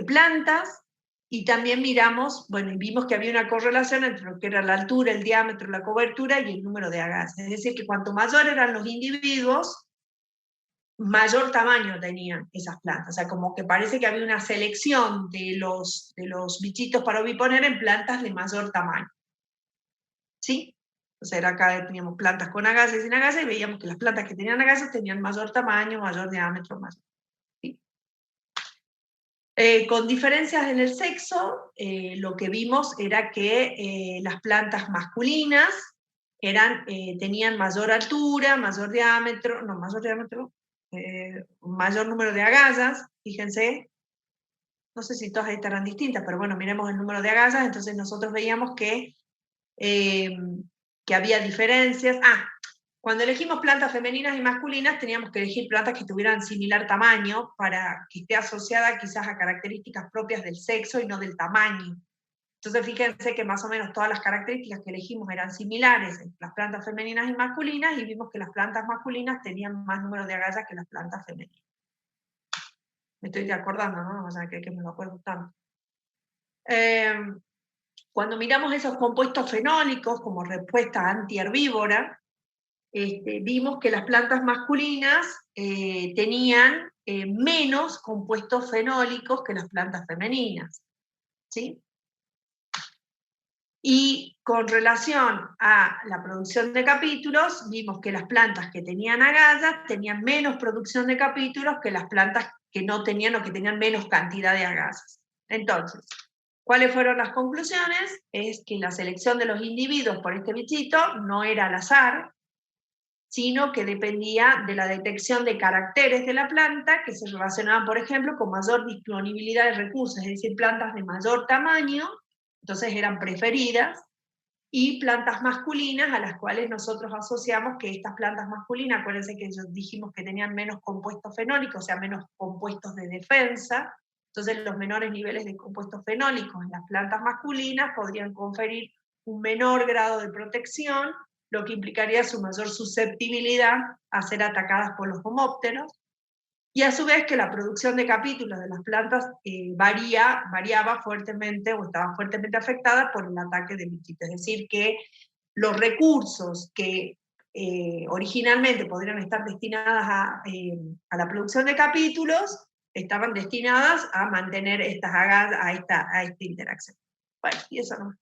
plantas, y también miramos, bueno, y vimos que había una correlación entre lo que era la altura, el diámetro, la cobertura y el número de agallas. Es decir, que cuanto mayor eran los individuos, mayor tamaño tenían esas plantas. O sea, como que parece que había una selección de los bichitos para oviponer en plantas de mayor tamaño. ¿Sí? O sea, acá teníamos plantas con agallas y sin agallas, y veíamos que las plantas que tenían agallas tenían mayor tamaño, mayor diámetro, mayor. ¿Sí? Con diferencias en el sexo, lo que vimos era que las plantas masculinas tenían mayor altura, mayor número de agallas, fíjense. No sé si todas estarán distintas, pero bueno, miremos el número de agallas, entonces nosotros veíamos que había diferencias. Cuando elegimos plantas femeninas y masculinas, teníamos que elegir plantas que tuvieran similar tamaño para que esté asociada quizás a características propias del sexo y no del tamaño. Entonces fíjense que más o menos todas las características que elegimos eran similares en las plantas femeninas y masculinas, y vimos que las plantas masculinas tenían más número de agallas que las plantas femeninas. Me estoy acordando, ¿no? O sea, que me lo acuerdo tanto. Cuando miramos esos compuestos fenólicos como respuesta antiherbívora, vimos que las plantas masculinas tenían menos compuestos fenólicos que las plantas femeninas. ¿Sí? Y con relación a la producción de capítulos, vimos que las plantas que tenían agallas tenían menos producción de capítulos que las plantas que no tenían o que tenían menos cantidad de agallas. Entonces, ¿cuáles fueron las conclusiones? Es que la selección de los individuos por este bichito no era al azar, sino que dependía de la detección de caracteres de la planta que se relacionaban, por ejemplo, con mayor disponibilidad de recursos, es decir, plantas de mayor tamaño, entonces eran preferidas, y plantas masculinas a las cuales nosotros asociamos que estas plantas masculinas, acuérdense que dijimos que tenían menos compuestos fenólicos, o sea, menos compuestos de defensa, entonces los menores niveles de compuestos fenólicos en las plantas masculinas podrían conferir un menor grado de protección, lo que implicaría su mayor susceptibilidad a ser atacadas por los homópteros, y a su vez que la producción de capítulos de las plantas variaba fuertemente o estaba fuertemente afectada por el ataque de bichitos. Es decir, que los recursos que originalmente podrían estar destinadas a la producción de capítulos estaban destinadas a mantener estas agallas, a esta interacción. Bueno, y eso no.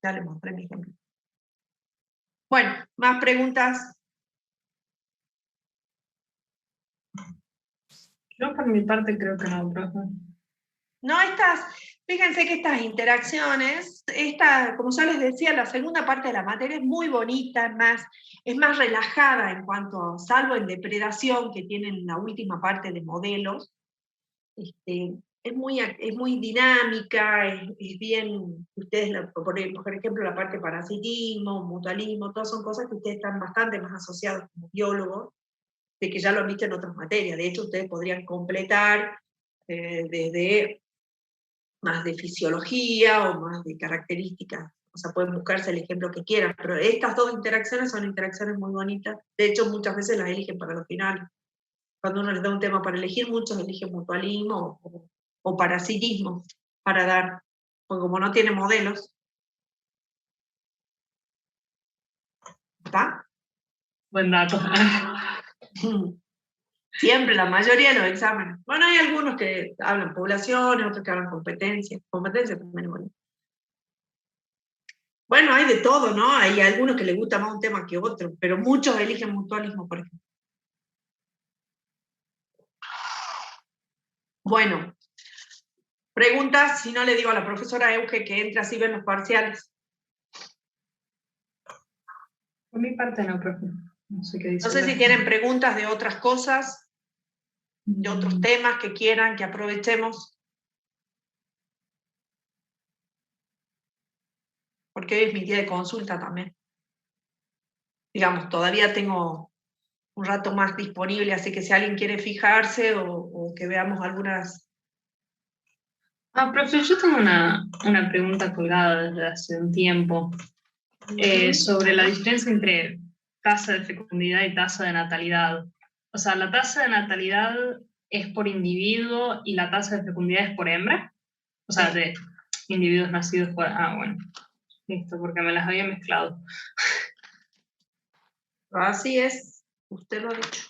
Ya les mostré mi ejemplo. Bueno, más preguntas. Yo por mi parte creo que no, profe. No, fíjense que estas interacciones, como yo les decía, la segunda parte de la materia es muy bonita, es más relajada en cuanto, salvo en depredación, que tienen la última parte de modelos, es muy dinámica, es bien, ustedes, por ejemplo, la parte parasitismo, mutualismo, todas son cosas que ustedes están bastante más asociados como biólogos, de que ya lo han visto en otras materias. De hecho, ustedes podrían completar desde más de fisiología o más de características. O sea, pueden buscarse el ejemplo que quieran, pero estas dos interacciones son interacciones muy bonitas. De hecho, muchas veces las eligen para los finales. Cuando uno les da un tema para elegir, muchos eligen mutualismo o parasitismo para dar, porque como no tiene modelos, ¿está? Buen dato. Siempre, la mayoría de los exámenes. Bueno, hay algunos que hablan poblaciones, otros que hablan competencias. Competencias también es bonito. Bueno, hay de todo, ¿no? Hay algunos que les gusta más un tema que otro, pero muchos eligen mutualismo, por ejemplo. Bueno, preguntas, si no le digo a la profesora Euge que entre así ven los parciales. Por mi parte no, profe. No sé qué dice. No sé si tienen preguntas de otras cosas, de otros temas que quieran que aprovechemos. Porque hoy es mi día de consulta también. Digamos, todavía tengo un rato más disponible, así que si alguien quiere fijarse o que veamos algunas... Profe, yo tengo una pregunta colgada desde hace un tiempo sobre la diferencia entre tasa de fecundidad y tasa de natalidad. O sea, ¿la tasa de natalidad es por individuo y la tasa de fecundidad es por hembra? O sea, de individuos nacidos por... bueno. Listo, porque me las había mezclado. Así es, usted lo ha dicho.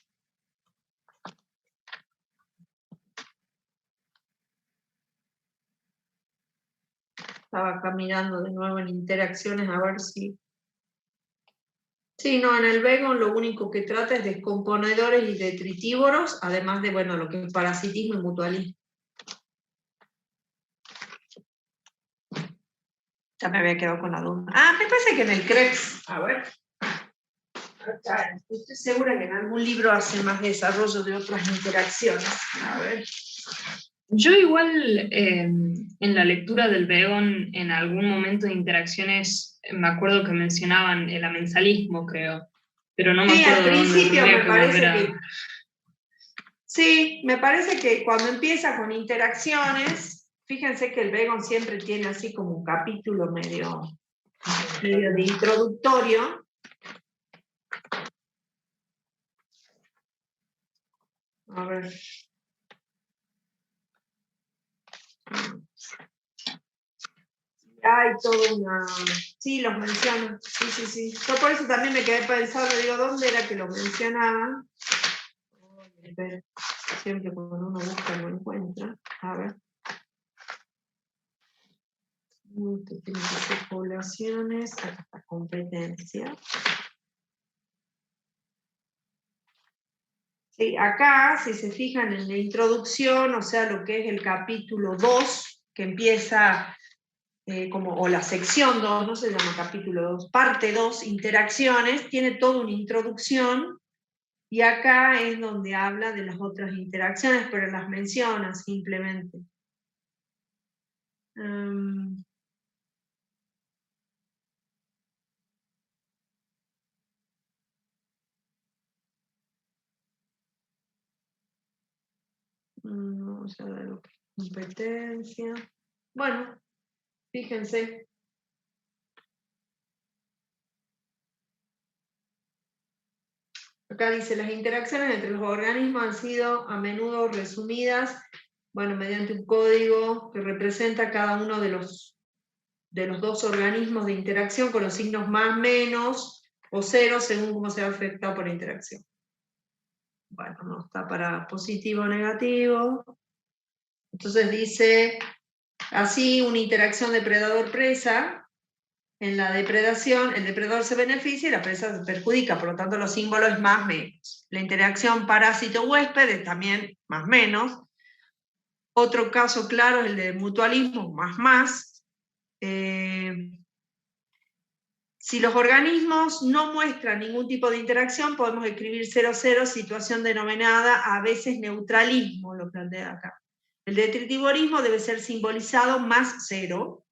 Estaba acá mirando de nuevo en interacciones a ver si... Sí, no, en el vegan lo único que trata es descomponedores y detritívoros, además de, bueno, lo que es parasitismo y mutualismo. Ya me había quedado con la duda. Me parece que en el CREX, a ver. Estoy segura que en algún libro hace más desarrollo de otras interacciones. A ver. Yo igual en la lectura del Begon, en algún momento de interacciones, me acuerdo que mencionaban el amensalismo, creo, pero no me acuerdo al principio dónde, me parece que... Sí, me parece que cuando empieza con interacciones, fíjense que el Begon siempre tiene así como un capítulo medio de introductorio. A ver. Hay toda una... Sí, los mencionan. Sí. Yo por eso también me quedé pensando, digo, ¿dónde era que los mencionaban? Siempre cuando uno busca lo encuentra. A ver. Esto tiene que ser poblaciones, acá está competencia. Sí, acá, si se fijan en la introducción, o sea, lo que es el capítulo 2, que empieza o la sección 2, no se llama capítulo 2, parte 2, interacciones, tiene toda una introducción, y acá es donde habla de las otras interacciones, pero las menciona simplemente. Vamos a ver lo que es competencia. Bueno, fíjense. Acá dice, las interacciones entre los organismos han sido a menudo resumidas, bueno, mediante un código que representa cada uno de los dos organismos de interacción con los signos más, menos o cero según cómo se ha afectado por la interacción. Bueno, no está para positivo o negativo. Entonces dice, así una interacción depredador-presa. En la depredación, el depredador se beneficia y la presa se perjudica, por lo tanto los símbolos es más menos. La interacción parásito-huésped es también más menos. Otro caso claro es el de mutualismo, más. Si los organismos no muestran ningún tipo de interacción, podemos escribir 0,0, situación denominada a veces neutralismo, lo plantea acá. El detritivorismo debe ser simbolizado más 0,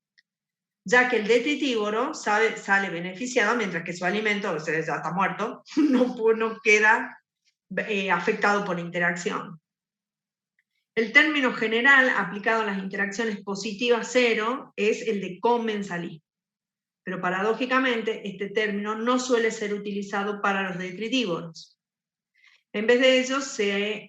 ya que el detritívoro sale beneficiado, mientras que su alimento, o sea, ya está muerto, no queda afectado por la interacción. El término general aplicado a las interacciones positivas 0 es el de comensalismo. Pero paradójicamente, este término no suele ser utilizado para los detritívoros. En vez de ello,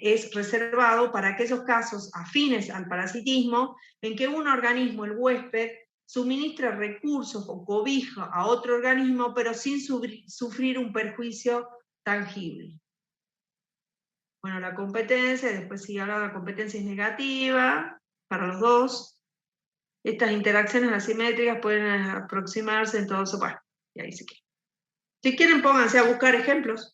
es reservado para aquellos casos afines al parasitismo en que un organismo, el huésped, suministra recursos o cobija a otro organismo, pero sin sufrir un perjuicio tangible. Bueno, la competencia, después sigue hablando de la competencia es negativa para los dos. Estas interacciones asimétricas pueden aproximarse en todo eso. Bueno, y ahí se queda. Si quieren, pónganse a buscar ejemplos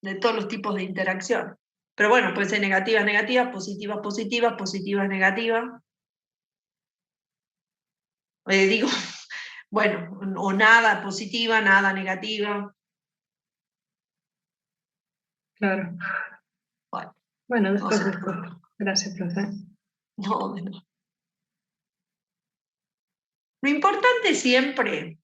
de todos los tipos de interacción. Pero bueno, puede ser negativas, negativas, positivas, positivas, positivas, negativas. Digo, bueno, o nada positiva, nada negativa. Claro. Bueno, después de esto. Gracias, profe. No, de no. Lo importante siempre,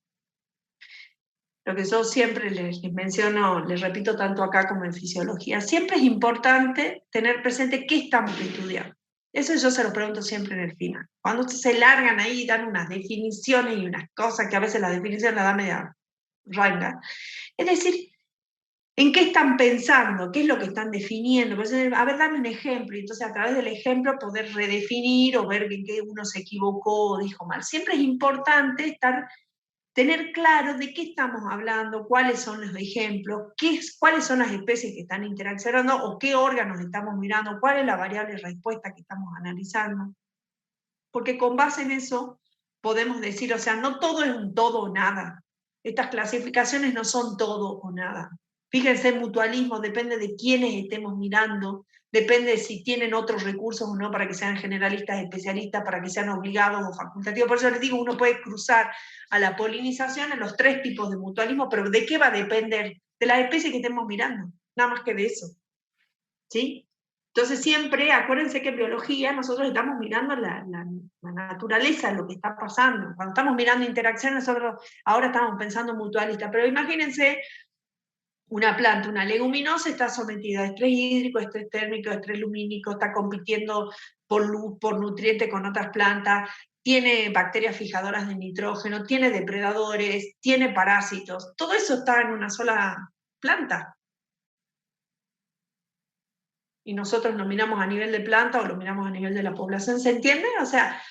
lo que yo siempre les menciono, les repito tanto acá como en fisiología, siempre es importante tener presente qué estamos estudiando. Eso yo se lo pregunto siempre en el final. Cuando ustedes se largan ahí y dan unas definiciones y unas cosas que a veces la definición la da media ranga. Es decir, ¿en qué están pensando? ¿Qué es lo que están definiendo? Pues, a ver, dame un ejemplo. Y entonces a través del ejemplo poder redefinir o ver en qué uno se equivocó o dijo mal. Siempre es importante tener claro de qué estamos hablando, cuáles son los ejemplos, cuáles son las especies que están interaccionando o qué órganos estamos mirando, cuál es la variable respuesta que estamos analizando. Porque con base en eso podemos decir, o sea, no todo es un todo o nada. Estas clasificaciones no son todo o nada. Fíjense, el mutualismo depende de quiénes estemos mirando, depende de si tienen otros recursos o no para que sean generalistas, especialistas, para que sean obligados o facultativos. Por eso les digo, uno puede cruzar a la polinización en los 3 tipos de mutualismo, pero ¿de qué va a depender? De la especie que estemos mirando, nada más que de eso. ¿Sí? Entonces siempre, acuérdense que en biología nosotros estamos mirando la naturaleza, lo que está pasando. Cuando estamos mirando interacciones, nosotros ahora estamos pensando mutualista, pero imagínense una planta, una leguminosa, está sometida a estrés hídrico, estrés térmico, estrés lumínico, está compitiendo por luz, por nutrientes con otras plantas, tiene bacterias fijadoras de nitrógeno, tiene depredadores, tiene parásitos, todo eso está en una sola planta. Y nosotros lo miramos a nivel de planta o lo miramos a nivel de la población, ¿se entiende? O sea,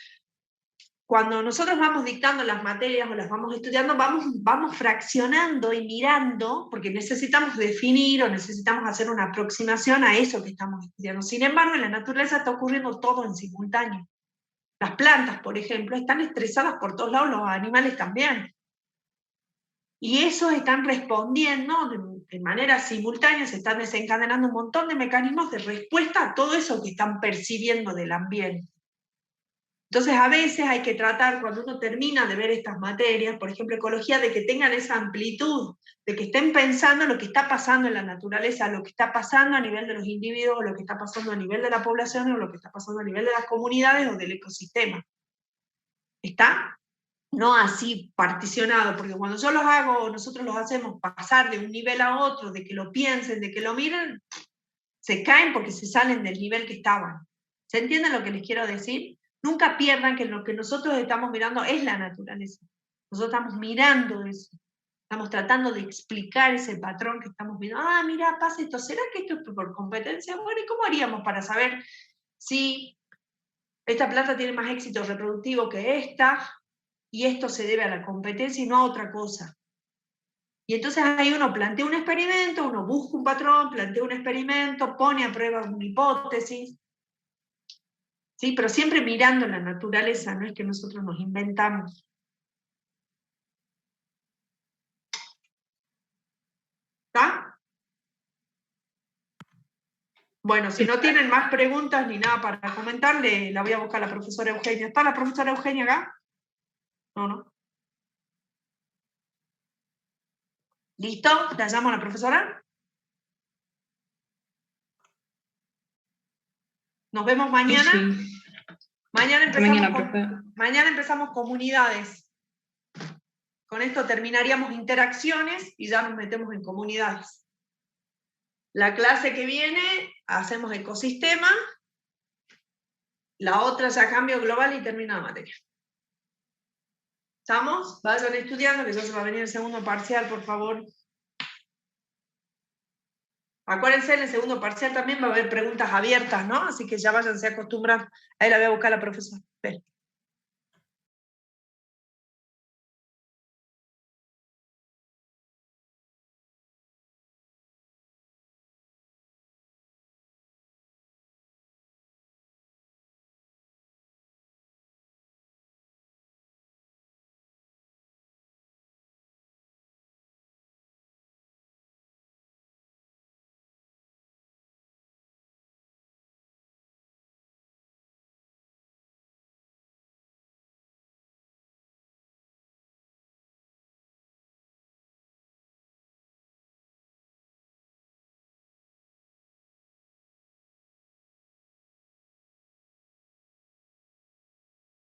cuando nosotros vamos dictando las materias o las vamos estudiando, vamos fraccionando y mirando, porque necesitamos definir o necesitamos hacer una aproximación a eso que estamos estudiando. Sin embargo, en la naturaleza está ocurriendo todo en simultáneo. Las plantas, por ejemplo, están estresadas por todos lados, los animales también. Y esos están respondiendo de manera simultánea, se están desencadenando un montón de mecanismos de respuesta a todo eso que están percibiendo del ambiente. Entonces, a veces hay que tratar, cuando uno termina de ver estas materias, por ejemplo, ecología, de que tengan esa amplitud, de que estén pensando en lo que está pasando en la naturaleza, lo que está pasando a nivel de los individuos, o lo que está pasando a nivel de la población, o lo que está pasando a nivel de las comunidades o del ecosistema. ¿Está? No así particionado, porque cuando yo los hago, nosotros los hacemos pasar de un nivel a otro, de que lo piensen, de que lo miren, se caen porque se salen del nivel que estaban. ¿Se entiende lo que les quiero decir? Nunca pierdan que lo que nosotros estamos mirando es la naturaleza. Nosotros estamos mirando eso. Estamos tratando de explicar ese patrón que estamos viendo. Ah, mira, pasa esto. ¿Será que esto es por competencia? Bueno, ¿y cómo haríamos para saber si esta planta tiene más éxito reproductivo que esta? Y esto se debe a la competencia y no a otra cosa. Y entonces ahí uno plantea un experimento, uno busca un patrón, plantea un experimento, pone a prueba una hipótesis, ¿sí? Pero siempre mirando la naturaleza, no es que nosotros nos inventamos. ¿Está? Bueno, si no tienen más preguntas ni nada para comentarle, la voy a buscar a la profesora Eugenia. ¿Está la profesora Eugenia acá? No, no. ¿Listo? ¿La llamo a la profesora? Nos vemos mañana. Sí. Mañana empezamos comunidades. Con esto terminaríamos interacciones y ya nos metemos en comunidades. La clase que viene hacemos ecosistema, la otra ya cambio global y termina la materia. ¿Estamos? Vayan estudiando, que ya se va a venir el segundo parcial, por favor. Acuérdense, en el segundo parcial también va a haber preguntas abiertas, ¿no? Así que ya váyanse acostumbrando. Ahí la voy a buscar la profesora. Ven.